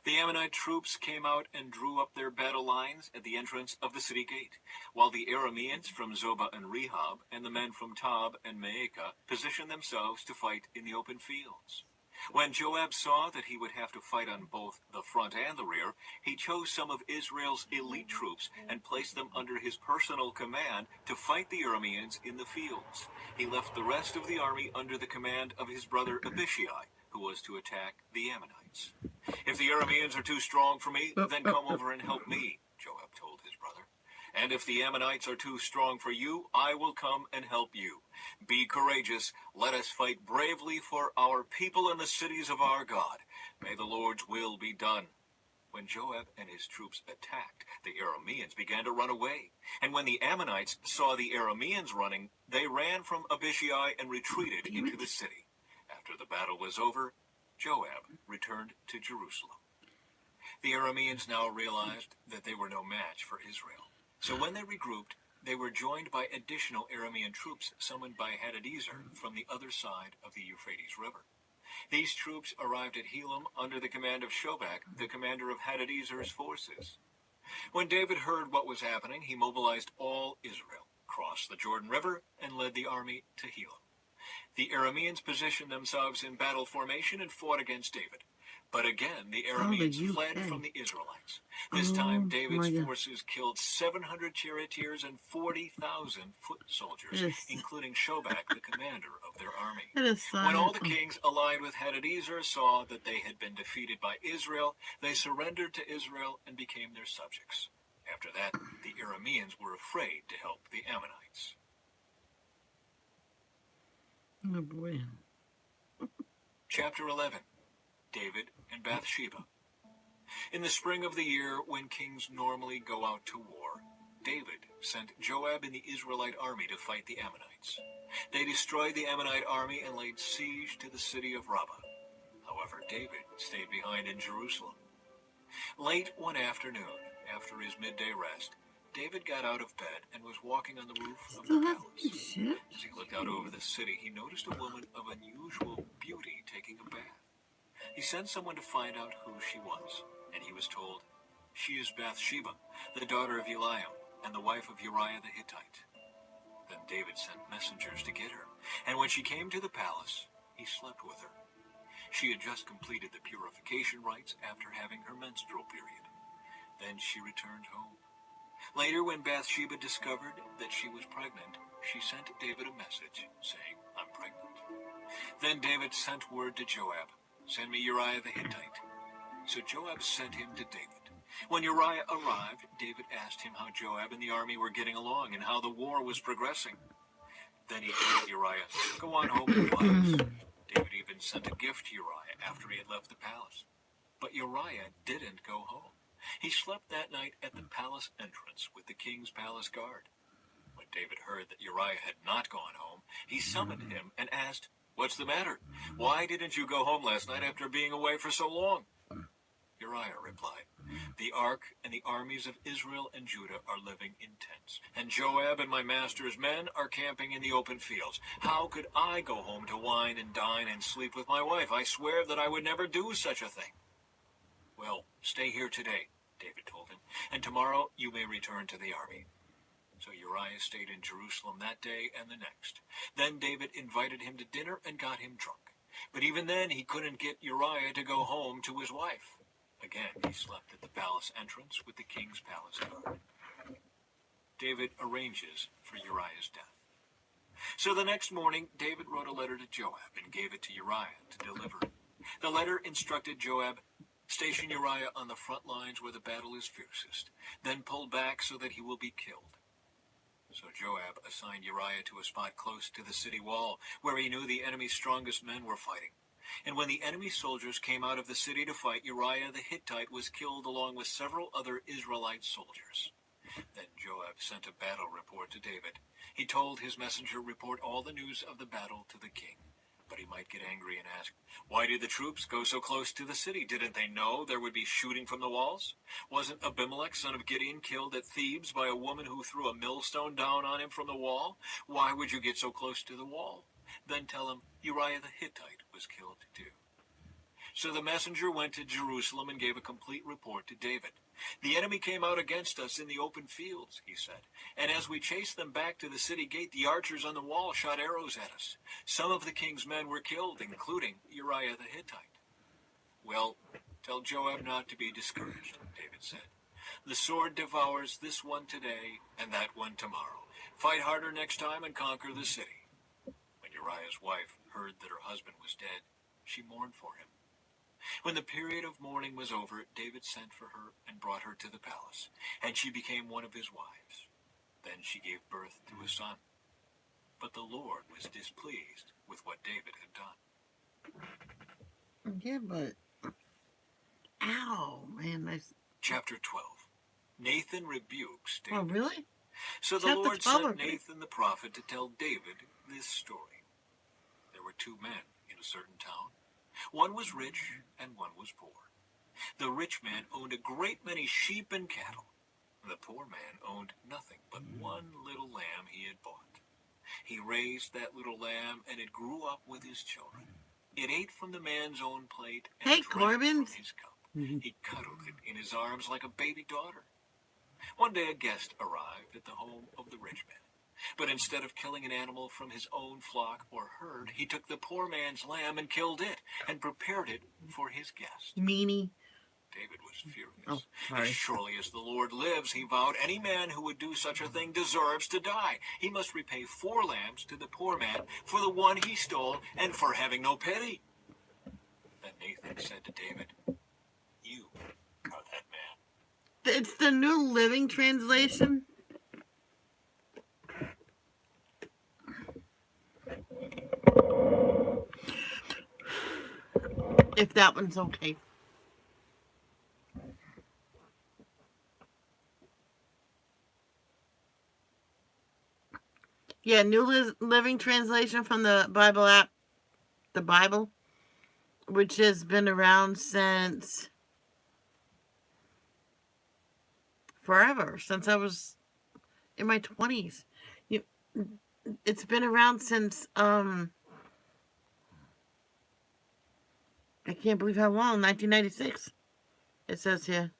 The Ammonite troops came out and drew up their battle lines at the entrance of the city gate, while the Arameans from Zobah and Rehob and the men from Tob and Maacah positioned themselves to fight in the open fields. When Joab saw that he would have to fight on both the front and the rear, he chose some of Israel's elite troops and placed them under his personal command to fight the Arameans in the fields. He left the rest of the army under the command of his brother Abishai, who was to attack the Ammonites. "If the Arameans are too strong for me, then come over and help me," Joab told his brother. "And if the Ammonites are too strong for you, I will come and help you. Be courageous. Let us fight bravely for our people and the cities of our God. May the Lord's will be done." When Joab and his troops attacked, the Arameans began to run away. And when the Ammonites saw the Arameans running, they ran from Abishai and retreated into the city. After the battle was over, Joab returned to Jerusalem. The Arameans now realized that they were no match for Israel. So when they regrouped, they were joined by additional Aramean troops summoned by Hadadezer from the other side of the Euphrates River. These troops arrived at Helam under the command of Shobak, the commander of Hadadezer's forces. When David heard what was happening, he mobilized all Israel, crossed the Jordan River, and led the army to Helam. The Arameans positioned themselves in battle formation and fought against David. But again, the Arameans fled from the Israelites. This time, David's forces killed 700 charioteers and 40,000 foot soldiers, including Shobak, the commander of their army. When all the kings allied with Hadadezer saw that they had been defeated by Israel, they surrendered to Israel and became their subjects. After that, the Arameans were afraid to help the Ammonites. Oh boy. Chapter 11. David and Bathsheba. In the spring of the year, when kings normally go out to war, David sent Joab and the Israelite army to fight the Ammonites. They destroyed the Ammonite army and laid siege to the city of Rabbah. However, David stayed behind in Jerusalem. Late one afternoon, after his midday rest, David got out of bed and was walking on the roof of the palace. As he looked out over the city, he noticed a woman of unusual beauty taking a bath. He sent someone to find out who she was, and he was told, "She is Bathsheba, the daughter of Eliam, and the wife of Uriah the Hittite." Then David sent messengers to get her, and when she came to the palace, he slept with her. She had just completed the purification rites after having her menstrual period. Then she returned home. Later, when Bathsheba discovered that she was pregnant, she sent David a message saying, "I'm pregnant." Then David sent word to Joab, "Send me Uriah the Hittite." So Joab sent him to David. When Uriah arrived, David asked him how Joab and the army were getting along and how the war was progressing. Then he told Uriah, "Go on home in quiet." David even sent a gift to Uriah after he had left the palace. But Uriah didn't go home. He slept that night at the palace entrance with the king's palace guard. When David heard that Uriah had not gone home, he summoned him and asked, "What's the matter? Why didn't you go home last night after being away for so long?" Uriah replied, "The ark and the armies of Israel and Judah are living in tents, and Joab and my master's men are camping in the open fields. How could I go home to wine and dine and sleep with my wife? I swear that I would never do such a thing." "Well, stay here today," David told him, "and tomorrow you may return to the army." So Uriah stayed in Jerusalem that day and the next. Then David invited him to dinner and got him drunk. But even then he couldn't get Uriah to go home to his wife. Again, he slept at the palace entrance with the king's palace guard. David arranges for Uriah's death. So the next morning, David wrote a letter to Joab and gave it to Uriah to deliver. The letter instructed Joab, "Station Uriah on the front lines where the battle is fiercest, then pull back so that he will be killed." So Joab assigned Uriah to a spot close to the city wall, where he knew the enemy's strongest men were fighting. And when the enemy soldiers came out of the city to fight, Uriah the Hittite was killed along with several other Israelite soldiers. Then Joab sent a battle report to David. He told his messenger report all the news of the battle to the king. But he might get angry and ask, "Why did the troops go so close to the city? Didn't they know there would be shooting from the walls? Wasn't Abimelech, son of Gideon, killed at Thebes by a woman who threw a millstone down on him from the wall? Why would you get so close to the wall?" Then tell him Uriah the Hittite was killed too. So the messenger went to Jerusalem and gave a complete report to David. The enemy came out against us in the open fields, he said, and as we chased them back to the city gate, the archers on the wall shot arrows at us. Some of the king's men were killed, including Uriah the Hittite. Well, tell Joab not to be discouraged, David said. The sword devours this one today and that one tomorrow. Fight harder next time and conquer the city. When Uriah's wife heard that her husband was dead, she mourned for him. When the period of mourning was over, David sent for her and brought her to the palace, and she became one of his wives. Then she gave birth to a son. But the Lord was displeased with what David had done. Yeah, but ow, man, Chapter 12. Nathan rebukes David. Oh, really? So the Chapter Lord 12 sent Nathan the prophet to tell David this story. There were two men in a certain town. One was rich and one was poor. The rich man owned a great many sheep and cattle. The poor man owned nothing but one little lamb he had bought. He raised that little lamb, and it grew up with his children. It ate from the man's own plate and Hey, drank Corbin. from his cup. He cuddled it in his arms like a baby daughter. One day a guest arrived at the home of the rich man. But instead of killing an animal from his own flock or herd, he took the poor man's lamb and killed it and prepared it for his guest. Meanie. David was furious. Oh, sorry. As surely as the Lord lives, he vowed, any man who would do such a thing deserves to die. He must repay 4 lambs to the poor man for the one he stole and for having no pity. Then Nathan said to David, you are that man. It's the New Living Translation. If that one's okay. Yeah, New Living Translation from the Bible app. The Bible, which has been around since forever, since I was in my 20s. It's been around since, I can't believe how long, 1996, it says here.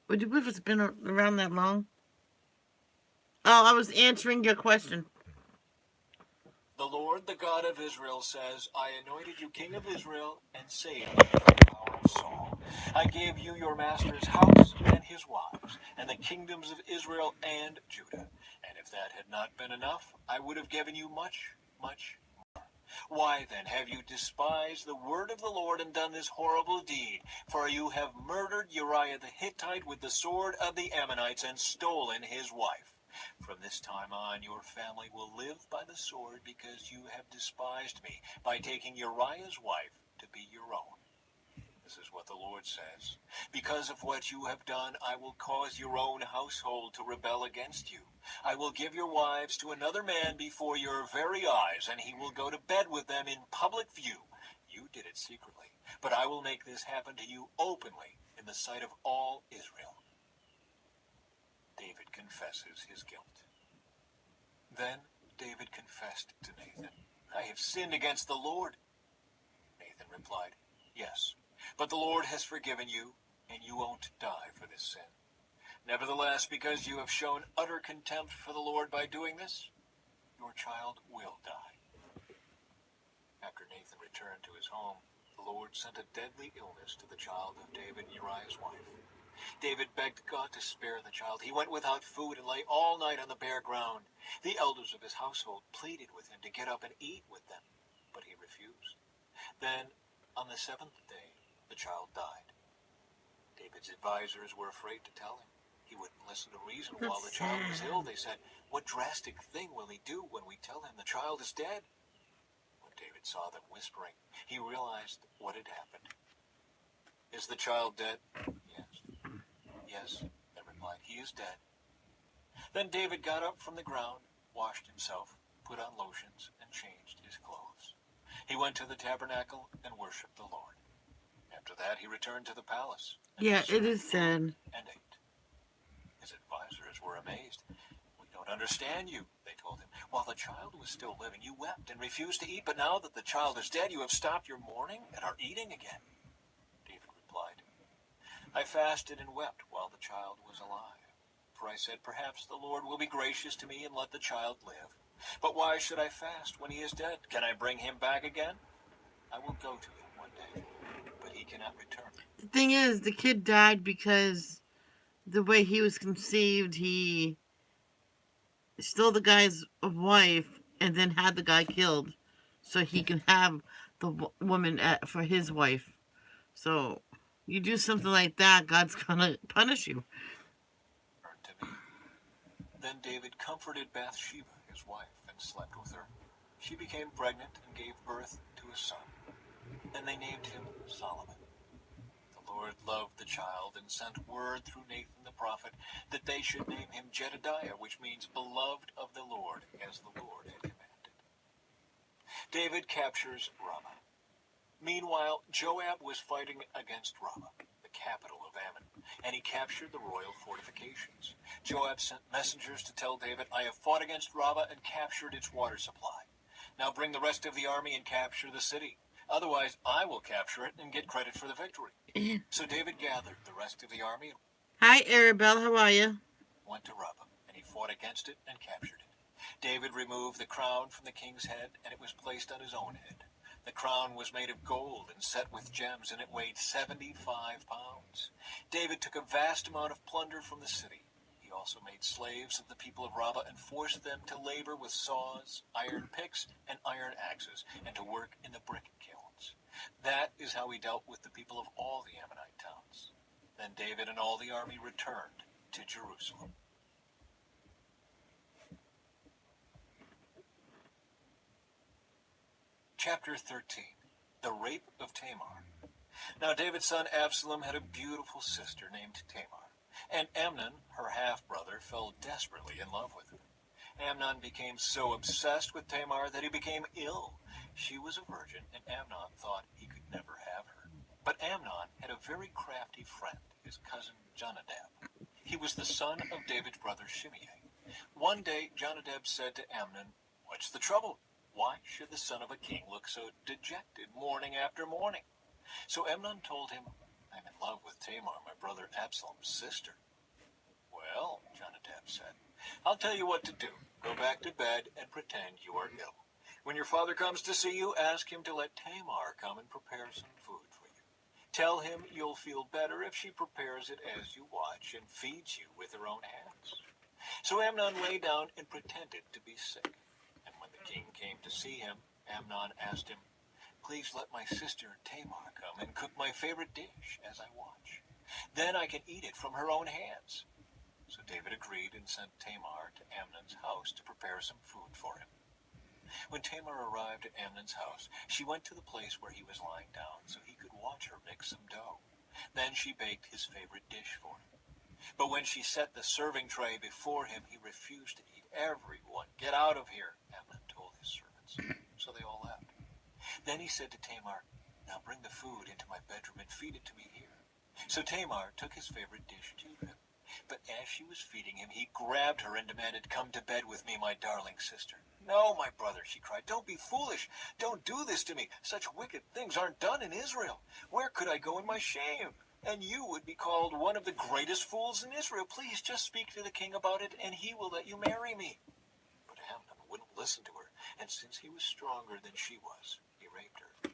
Would you believe it's been around that long? Oh, I was answering your question. The Lord, the God of Israel, says, I anointed you king of Israel and saved you from the power of Saul. I gave you your master's house and his wives, and the kingdoms of Israel and Judah. And if that had not been enough, I would have given you much, much more. Why then have you despised the word of the Lord and done this horrible deed? For you have murdered Uriah the Hittite with the sword of the Ammonites and stolen his wife. From this time on, your family will live by the sword because you have despised me by taking Uriah's wife to be your own. This is what the Lord says. Because of what you have done, I will cause your own household to rebel against you. I will give your wives to another man before your very eyes, and he will go to bed with them in public view. You did it secretly, but I will make this happen to you openly in the sight of all Israel. David confesses his guilt. Then David confessed to Nathan, I have sinned against the Lord. Nathan replied, yes, but the Lord has forgiven you, and you won't die for this sin. Nevertheless, because you have shown utter contempt for the Lord by doing this, your child will die. After Nathan returned to his home, the Lord sent a deadly illness to the child of David, Uriah's wife. David begged God to spare the child. He went without food and lay all night on the bare ground. The elders of his household pleaded with him to get up and eat with them, but he refused. Then, on the 7th day, the child died. David's advisors were afraid to tell him. He wouldn't listen to reason while the child was ill. They said, what drastic thing will he do when we tell him the child is dead? When David saw them whispering, he realized what had happened. Is the child dead? Yes. Yes, they replied, he is dead. Then David got up from the ground, washed himself, put on lotions, and changed his clothes. He went to the tabernacle and worshipped the Lord. After that, he returned to the palace. Yeah, it is sad. And ate. His advisors were amazed. We don't don't understand you, they told him. While the child was still living, you wept and refused to eat, but now that the child is dead, you have stopped your mourning and are eating again. David replied, I fasted and wept while the child was alive. For I said, perhaps the Lord will be gracious to me and let the child live. But why should I fast when he is dead? Can I bring him back again? I will go to him one day, but he cannot return. The thing is, the kid died because the way he was conceived, he stole the guy's wife and then had the guy killed so he can have the woman for his wife. So you do something like that, God's gonna punish you. To me. Then David comforted Bathsheba, his wife, and slept with her. She became pregnant and gave birth to a son. Then they named him Solomon. The Lord loved the child and sent word through Nathan the prophet that they should name him Jedediah, which means beloved of the Lord, as the Lord had commanded. David captures Ramah. Meanwhile, Joab was fighting against Ramah, the capital of Ammon, and he captured the royal fortifications. Joab sent messengers to tell David, I have fought against Rabbah and captured its water supply. Now bring the rest of the army and capture the city. Otherwise, I will capture it and get credit for the victory. So David gathered the rest of the army and Hi, Arabelle, how are you? went to Rabbah, and he fought against it and captured it. David removed the crown from the king's head, and it was placed on his own head. The crown was made of gold and set with gems, and it weighed 75 pounds. David took a vast amount of plunder from the city. He also made slaves of the people of Rabbah and forced them to labor with saws, iron picks, and iron axes, and to work in the brick kilns. That is how he dealt with the people of all the Ammonite towns. Then David and all the army returned to Jerusalem. Chapter 13. The Rape of Tamar. Now David's son Absalom had a beautiful sister named Tamar, and Amnon, her half-brother, fell desperately in love with her. Amnon became so obsessed with Tamar that he became ill. She was a virgin, and Amnon thought he could never have her. But Amnon had a very crafty friend, his cousin Jonadab. He was the son of David's brother Shimei. One day Jonadab said to Amnon, What's the trouble? Why should the son of a king look so dejected morning after morning? So Amnon told him, I'm in love with Tamar, my brother Absalom's sister. Well, Jonadab said, I'll tell you what to do. Go back to bed and pretend you are ill. When your father comes to see you, ask him to let Tamar come and prepare some food for you. Tell him you'll feel better if she prepares it as you watch and feeds you with her own hands. So Amnon lay down and pretended to be sick. And when the king came to see him, Amnon asked him, Please let my sister Tamar come and cook my favorite dish as I watch. Then I can eat it from her own hands. So David agreed and sent Tamar to Amnon's house to prepare some food for him. When Tamar arrived at Amnon's house, she went to the place where he was lying down so he could watch her mix some dough. Then she baked his favorite dish for him. But when she set the serving tray before him, he refused to eat. Everyone, get out of here, Amnon told his servants. So they all left. Then he said to Tamar, Now bring the food into my bedroom and feed it to me here. So Tamar took his favorite dish to him. But as she was feeding him, he grabbed her and demanded, Come to bed with me, my darling sister. No, my brother, she cried. Don't be foolish. Don't do this to me. Such wicked things aren't done in Israel. Where could I go in my shame? And you would be called one of the greatest fools in Israel. Please just speak to the king about it, and he will let you marry me. But Amnon wouldn't listen to her, and since he was stronger than she was, he raped her.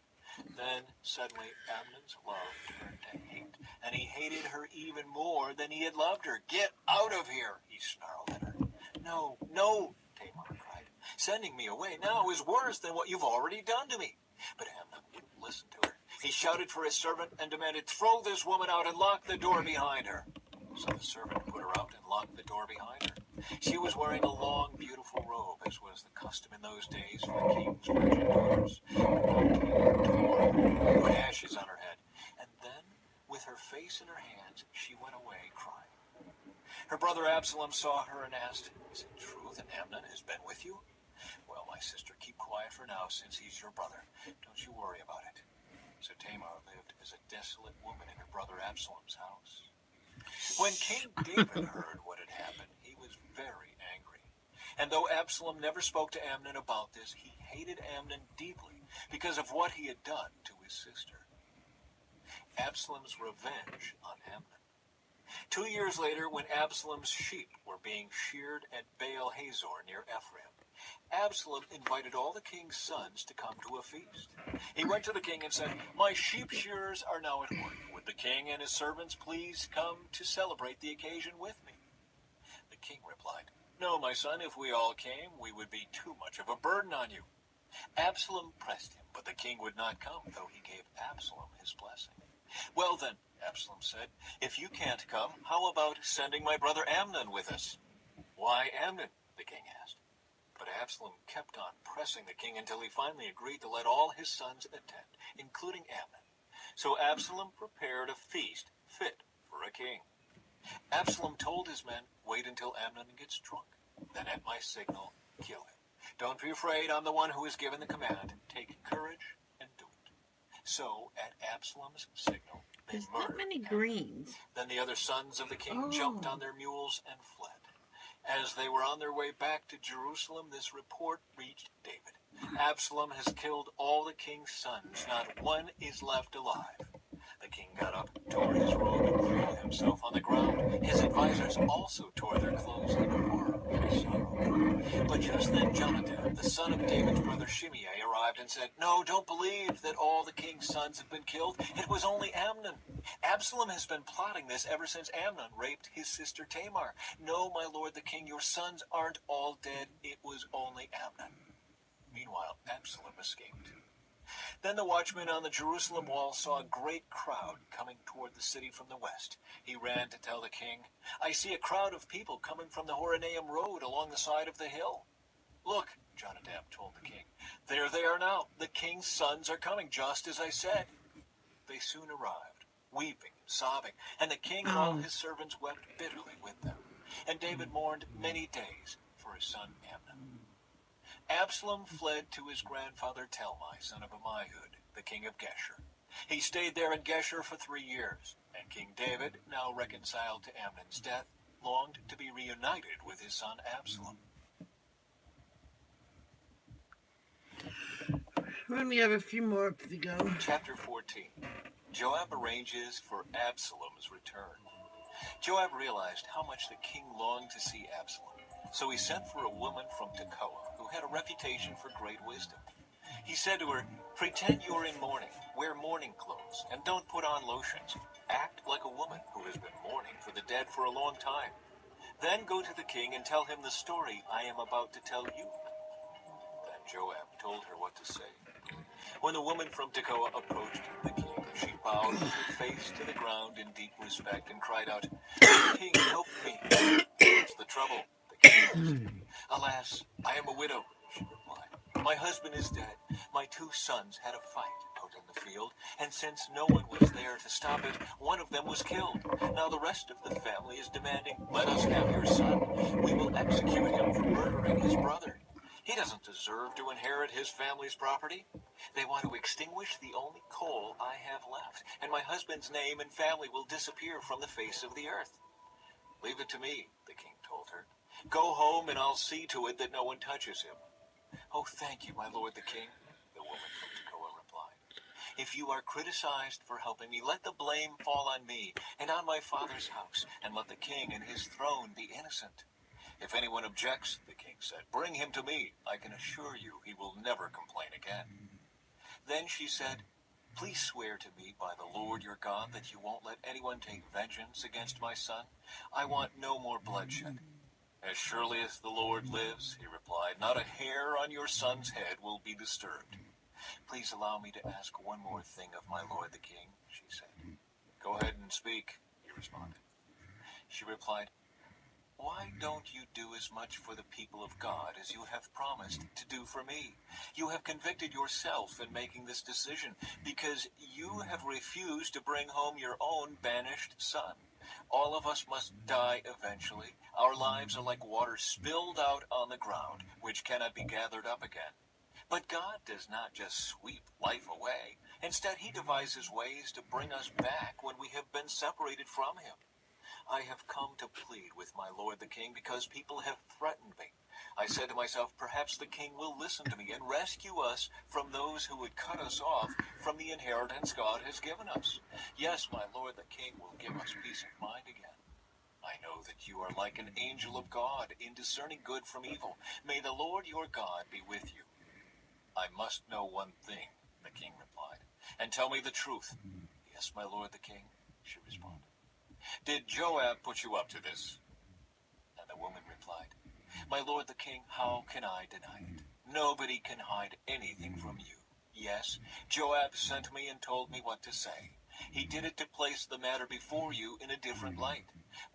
Then, suddenly, Amnon's love turned to hate, and he hated her even more than he had loved her. Get out of here, he snarled at her. No, no, Tamar cried. Sending me away now is worse than what you've already done to me. But Amnon wouldn't listen to her. He shouted for his servant and demanded, Throw this woman out and lock the door behind her. So the servant put her out and locked the door behind her. She was wearing a long, beautiful robe, as was the custom in those days for the king's virgin daughters. Tamar put ashes on her head, and then, with her face in her hands, she went away crying. Her brother Absalom saw her and asked, Is it true that Amnon has been with you? Well, my sister, keep quiet for now, since he's your brother. Don't you worry about it. So Tamar lived as a desolate woman in her brother Absalom's house. When King David heard what had happened, he was very angry. And though Absalom never spoke to Amnon about this, he hated Amnon deeply because of what he had done to his sister. Absalom's revenge on Amnon. 2 years later, when Absalom's sheep were being sheared at Baal Hazor near Ephraim, Absalom invited all the king's sons to come to a feast. He went to the king and said, "My sheep shearers are now at work. Would the king and his servants please come to celebrate the occasion with me?" The king replied, "No, my son, if we all came, we would be too much of a burden on you." Absalom pressed him, but the king would not come, though he gave Absalom his blessing. "Well then," Absalom said, "if you can't come, how about sending my brother Amnon with us?" "Why Amnon?" the king asked. But Absalom kept on pressing the king until he finally agreed to let all his sons attend, including Amnon. So Absalom prepared a feast fit for a king. Absalom told his men, "Wait until Amnon gets drunk. Then at my signal, kill him. Don't be afraid, I'm the one who has given the command. Take courage and do it." So at Absalom's signal, they There's not murdered many Amnon. greens. Then the other sons of the king jumped Oh. on their mules and fled. As they were on their way back to Jerusalem, this report reached David. "Absalom has killed all the king's sons. Not one is left alive." The king got up, tore his robe, and threw himself on the ground. His advisors also tore their clothes in horror and sorrow. But just then Jonadab, the son of David's brother Shimei, arrived and said, "No, don't believe that all the king's sons have been killed. It was only Amnon. Absalom has been plotting this ever since Amnon raped his sister Tamar. No, my lord the king, your sons aren't all dead. It was only Amnon." Meanwhile, Absalom escaped. Then the watchman on the Jerusalem wall saw a great crowd coming toward the city from the west. He ran to tell the king, "I see a crowd of people coming from the Horonaim road along the side of the hill." "Look," Jonadab told the king, "there they are now. The king's sons are coming, just as I said." They soon arrived, weeping and sobbing, and the king and all his servants wept bitterly with them. And David mourned many days for his son Amnon. Absalom fled to his grandfather Talmai, son of Ammihud, the king of Geshur. He stayed there in Geshur for 3 years, and King David, now reconciled to Amnon's death, longed to be reunited with his son Absalom. We have a few more to go. Chapter 14. Joab arranges for Absalom's return. Joab realized how much the king longed to see Absalom, so he sent for a woman from Tekoa who had a reputation for great wisdom. He said to her, "Pretend you're in mourning, wear mourning clothes, and don't put on lotions. Act like a woman who has been mourning for the dead for a long time. Then go to the king and tell him the story I am about to tell you." Then Joab told her what to say. When the woman from Tekoa approached the king, she bowed with her face to the ground in deep respect and cried out, "King, help me." "What's the trouble?" the king asked. "Alas, I am a widow," she replied. "My husband is dead. My 2 sons had a fight out in the field, and since no one was there to stop it, one of them was killed. Now the rest of the family is demanding, 'Let us have your son. We will execute him for murdering his brother. He doesn't deserve to inherit his family's property.' They want to extinguish the only coal I have left, and my husband's name and family will disappear from the face of the earth." "Leave it to me," the king told her. "Go home and I'll see to it that no one touches him." "Oh, thank you, my lord the king," the woman from Tekoa replied. "If you are criticized for helping me, let the blame fall on me and on my father's house, and let the king and his throne be innocent." "If anyone objects," the king said, "bring him to me. I can assure you he will never complain again." Then she said, "Please swear to me by the Lord your God that you won't let anyone take vengeance against my son. I want no more bloodshed." "As surely as the Lord lives," he replied, "not a hair on your son's head will be disturbed." "Please allow me to ask one more thing of my lord the king," she said. "Go ahead and speak," he responded. She replied, "Why don't you do as much for the people of God as you have promised to do for me? You have convicted yourself in making this decision because you have refused to bring home your own banished son. All of us must die eventually. Our lives are like water spilled out on the ground, which cannot be gathered up again. But God does not just sweep life away. Instead, he devises ways to bring us back when we have been separated from him. I have come to plead with my lord the king because people have threatened me. I said to myself, perhaps the king will listen to me and rescue us from those who would cut us off from the inheritance God has given us. Yes, my lord, the king will give us peace of mind again. I know that you are like an angel of God in discerning good from evil. May the Lord your God be with you. I must know one thing, the king replied, and tell me the truth. Yes, my lord the king, she responded. Did Joab put you up to this? And the woman replied, my lord the king, how can I deny it? Nobody can hide anything from you. Yes, Joab sent me and told me what to say. He did it to place the matter before you in a different light.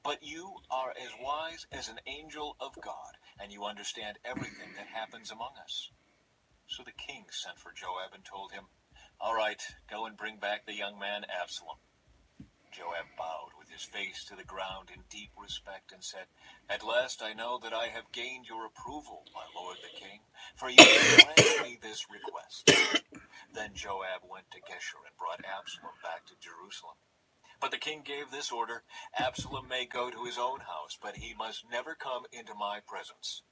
But you are as wise as an angel of God, and you understand everything that happens among us. So the king sent for Joab and told him, all right, go and bring back the young man Absalom. Joab bowed with his face to the ground in deep respect and said, at last I know that I have gained your approval, my lord the king, for you have granted me this request. Then Joab went to Geshur and brought Absalom back to Jerusalem. But the king gave this order, Absalom may go to his own house, but he must never come into my presence.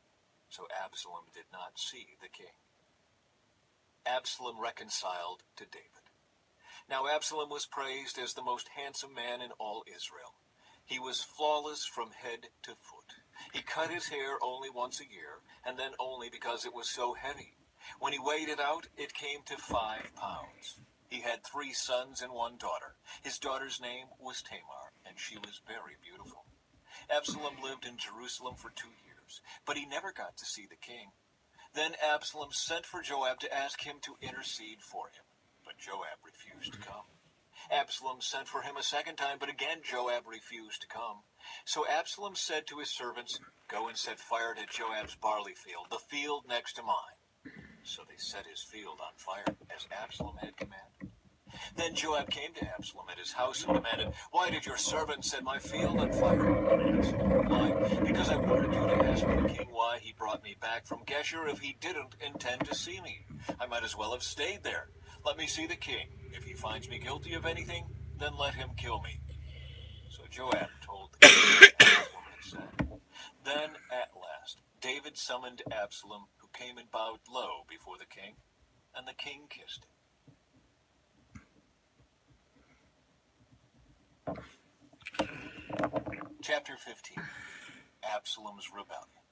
So Absalom did not see the king. Absalom reconciled to David. Now Absalom was praised as the most handsome man in all Israel. He was flawless from head to foot. He cut his hair only once a year, and then only because it was so heavy. When he weighed it out, it came to 5 pounds. He had 3 sons and 1 daughter. His daughter's name was Tamar, and she was very beautiful. Absalom lived in Jerusalem for 2 years, but he never got to see the king. Then Absalom sent for Joab to ask him to intercede for him, but Joab refused to come. Absalom sent for him a second time, but again Joab refused to come. So Absalom said to his servants, go and set fire to Joab's barley field, the field next to mine. So they set his field on fire, as Absalom had commanded. Then Joab came to Absalom at his house and demanded, why did your servant set my field on fire? Absalom replied, because I wanted you to ask the king why he brought me back from Geshur if he didn't intend to see me. I might as well have stayed there. Let me see the king. If he finds me guilty of anything, then let him kill me. So Joab told the king what Absalom had said. Then, at last, David summoned Absalom, who came and bowed low before the king, and the king kissed him. Chapter 15. Absalom's Rebellion.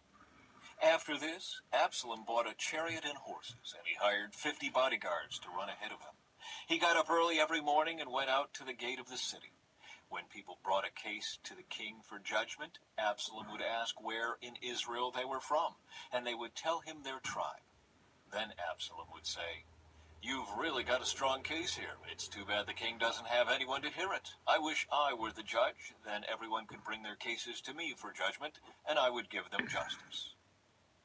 After this, Absalom bought a chariot and horses, and he hired 50 bodyguards to run ahead of him. He got up early every morning and went out to the gate of the city. When people brought a case to the king for judgment, Absalom would ask where in Israel they were from, and they would tell him their tribe. Then Absalom would say, you've really got a strong case here. It's too bad the king doesn't have anyone to hear it. I wish I were the judge. Then everyone could bring their cases to me for judgment, and I would give them justice.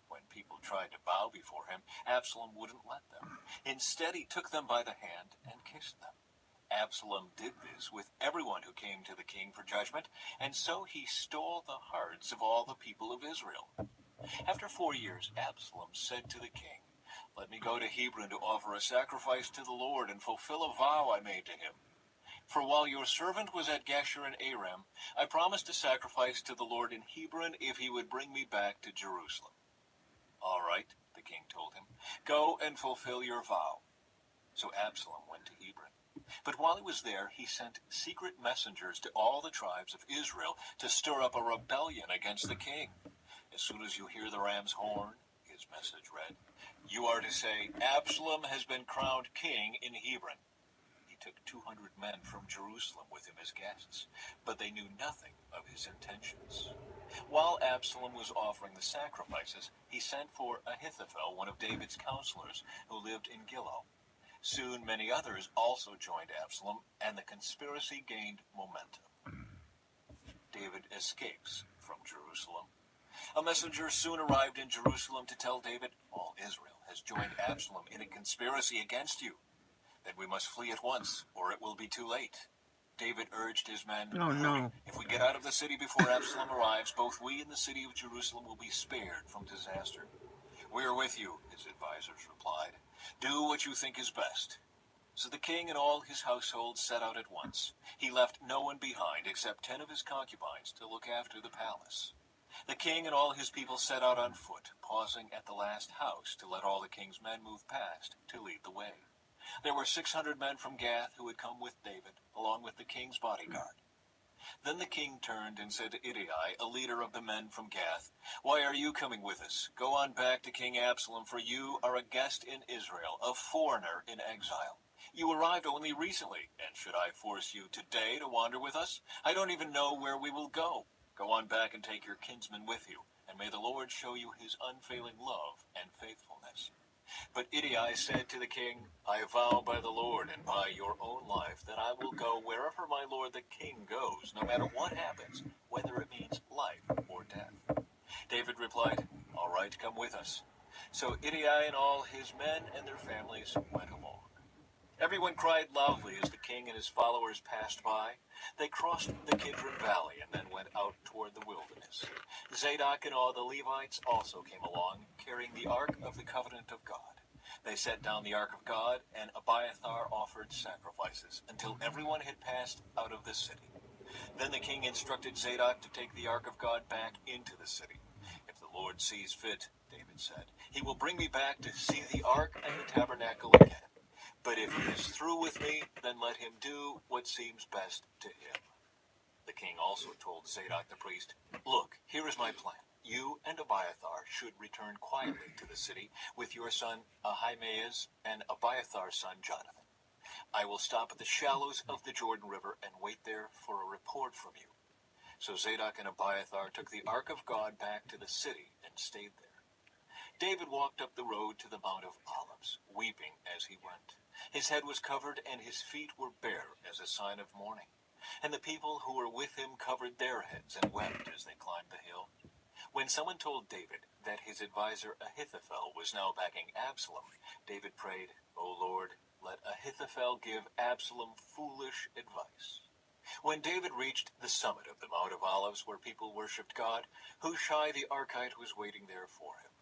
When people tried to bow before him, Absalom wouldn't let them. Instead, he took them by the hand and kissed them. Absalom did this with everyone who came to the king for judgment, and so he stole the hearts of all the people of Israel. After 4 years, Absalom said to the king, let me go to Hebron to offer a sacrifice to the Lord and fulfill a vow I made to him. For while your servant was at Geshur and Aram, I promised to sacrifice to the Lord in Hebron if he would bring me back to Jerusalem. All right, the king told him, go and fulfill your vow. So Absalom went to Hebron. But while he was there, he sent secret messengers to all the tribes of Israel to stir up a rebellion against the king. As soon as you hear the ram's horn, his message read, you are to say, Absalom has been crowned king in Hebron. He took 200 men from Jerusalem with him as guests, but they knew nothing of his intentions. While Absalom was offering the sacrifices, he sent for Ahithophel, one of David's counselors, who lived in Gilo. Soon many others also joined Absalom, and the conspiracy gained momentum. David escapes from Jerusalem. A messenger soon arrived in Jerusalem to tell David, all Israel has joined Absalom in a conspiracy against you. Then we must flee at once, or it will be too late. David urged his men, Oh no. if we get out of the city before Absalom arrives, both we and the city of Jerusalem will be spared from disaster. We are with you, his advisors replied. Do what you think is best. So the king and all his household set out at once. He left no one behind except 10 of his concubines to look after the palace. The king and all his people set out on foot, pausing at the last house to let all the king's men move past to lead the way. There were 600 men from Gath who had come with David, along with the king's bodyguard. Then the king turned and said to Ittai, a leader of the men from Gath, "Why are you coming with us? Go on back to King Absalom, for you are a guest in Israel, a foreigner in exile. You arrived only recently, and should I force you today to wander with us? I don't even know where we will go. Go on back and take your kinsman with you, and may the Lord show you his unfailing love and faithfulness." But Ittai said to the king, "I vow by the Lord and by your own life that I will go wherever my lord the king goes, no matter what happens, whether it means life or death." David replied, "All right, come with us." So Ittai and all his men and their families went along. Everyone cried loudly as the king and his followers passed by. They crossed the Kidron Valley and then went out toward the wilderness. Zadok and all the Levites also came along, carrying the Ark of the Covenant of God. They set down the Ark of God, and Abiathar offered sacrifices until everyone had passed out of the city. Then the king instructed Zadok to take the Ark of God back into the city. "If the Lord sees fit," David said, "he will bring me back to see the Ark and the tabernacle again. But if he is through with me, then let him do what seems best to him." The king also told Zadok the priest, "Look, here is my plan. You and Abiathar should return quietly to the city with your son Ahimaaz and Abiathar's son Jonathan. I will stop at the shallows of the Jordan River and wait there for a report from you." So Zadok and Abiathar took the Ark of God back to the city and stayed there. David walked up the road to the Mount of Olives, weeping as he went. His head was covered and his feet were bare as a sign of mourning. And the people who were with him covered their heads and wept as they climbed the hill. When someone told David that his advisor Ahithophel was now backing Absalom, David prayed, "O Lord, let Ahithophel give Absalom foolish advice." When David reached the summit of the Mount of Olives where people worshipped God, Hushai the Archite was waiting there for him.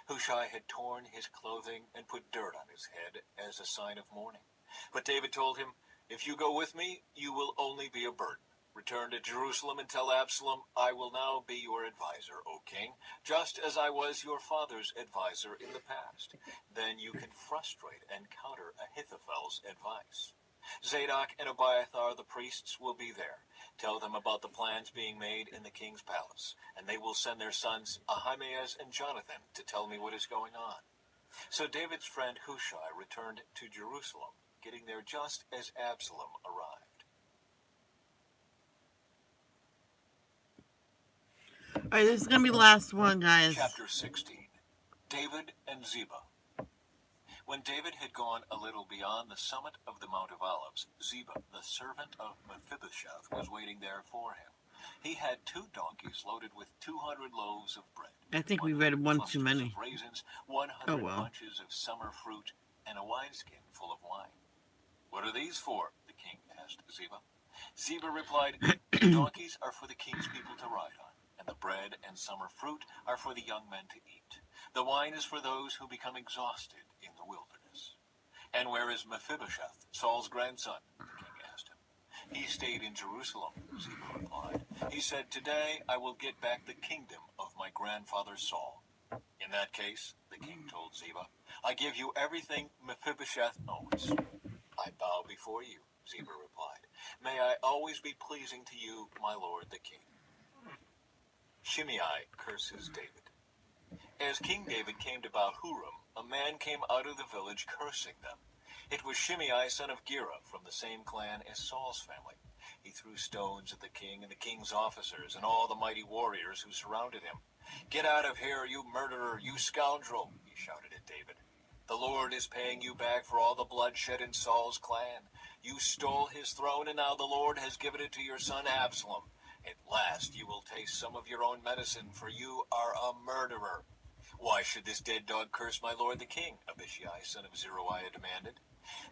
Hushai had torn his clothing and put dirt on his head as a sign of mourning. But David told him, "If you go with me, you will only be a burden. Return to Jerusalem and tell Absalom, I will now be your advisor, O king, just as I was your father's advisor in the past. Then you can frustrate and counter Ahithophel's advice. Zadok and Abiathar the priests will be there. Tell them about the plans being made in the king's palace, and they will send their sons Ahimaaz and Jonathan to tell me what is going on." So David's friend Hushai returned to Jerusalem, getting there just as Absalom arrived. All right, this is gonna be the last one, guys. Chapter 16. David and Ziba. When David had gone a little beyond the summit of the Mount of Olives, Ziba, the servant of Mephibosheth, was waiting there for him. He had 2 donkeys loaded with 200 loaves of bread. I think we read one too clusters many. of raisins, 100 well. bunches of summer fruit, and a wineskin full of wine. "What are these for?" the king asked Ziba. Ziba replied, "The donkeys are for the king's people to ride on, and the bread and summer fruit are for the young men to eat. The wine is for those who become exhausted in the wilderness." "And where is Mephibosheth, Saul's grandson?" the king asked him. "He stayed in Jerusalem," Ziba replied. "He said, 'Today I will get back the kingdom of my grandfather Saul.'" "In that case," the king told Ziba, "I give you everything Mephibosheth owns." "I bow before you," Ziba replied. "May I always be pleasing to you, my lord the king." Shimei curses David. As King David came to Bahurim, a man came out of the village cursing them. It was Shimei, son of Gera, from the same clan as Saul's family. He threw stones at the king and the king's officers and all the mighty warriors who surrounded him. "Get out of here, you murderer, you scoundrel," he shouted at David. "The Lord is paying you back for all the bloodshed in Saul's clan. You stole his throne, and now the Lord has given it to your son Absalom. At last you will taste some of your own medicine, for you are a murderer." "Why should this dead dog curse my lord the king?" Abishai, son of Zeruiah, demanded.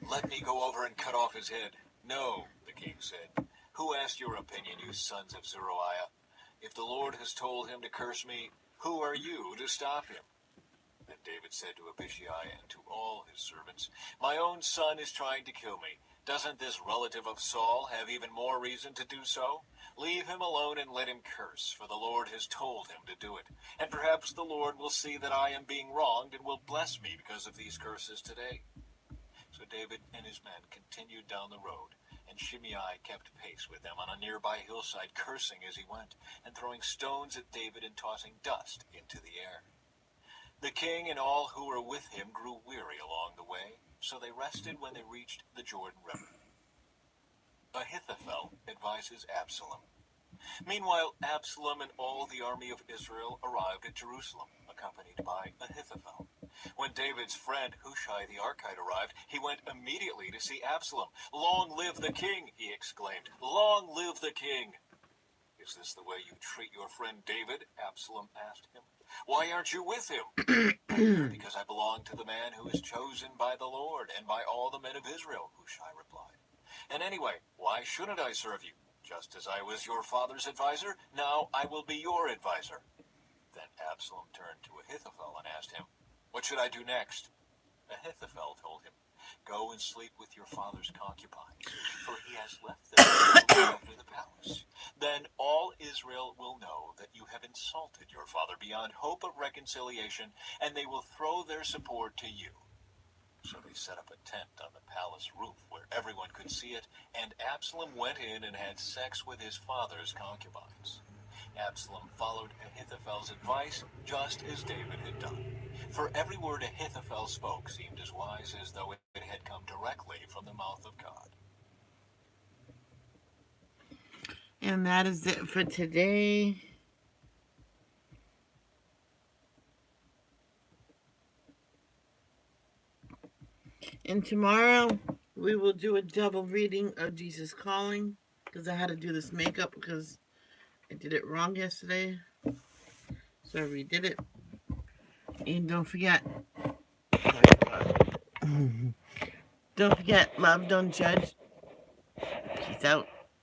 "Let me go over and cut off his head." "No," the king said. "Who asked your opinion, you sons of Zeruiah? If the Lord has told him to curse me, who are you to stop him?" Then David said to Abishai and to all his servants, "My own son is trying to kill me. Doesn't this relative of Saul have even more reason to do so? Leave him alone and let him curse, for the Lord has told him to do it. And perhaps the Lord will see that I am being wronged and will bless me because of these curses today." So David and his men continued down the road, and Shimei kept pace with them on a nearby hillside, cursing as he went, and throwing stones at David and tossing dust into the air. The king and all who were with him grew weary along the way, so they rested when they reached the Jordan River. Ahithophel advises Absalom. Meanwhile, Absalom and all the army of Israel arrived at Jerusalem, accompanied by Ahithophel. When David's friend Hushai the Archite arrived, he went immediately to see Absalom. "Long live the king!" he exclaimed. "Long live the king!" "Is this the way you treat your friend David?" Absalom asked him. "Why aren't you with him?" "Because I belong to the man who is chosen by the Lord and by all the men of Israel," Hushai replied. "And anyway, why shouldn't I serve you? Just as I was your father's advisor, now I will be your advisor." Then Absalom turned to Ahithophel and asked him, "What should I do next?" Ahithophel told him, "Go and sleep with your father's concubines, for he has left them to look after the palace. Then all Israel will know that you have insulted your father beyond hope of reconciliation, and they will throw their support to you." So they set up a tent on the palace roof where everyone could see it, and Absalom went in and had sex with his father's concubines. Absalom followed Ahithophel's advice, just as David had done. For every word Ahithophel spoke seemed as wise as though it had come directly from the mouth of God. And that is it for today. And tomorrow we will do a double reading of Jesus Calling, because I had to do this makeup because I did it wrong yesterday. So I redid it. And don't forget, love, don't judge. Peace out.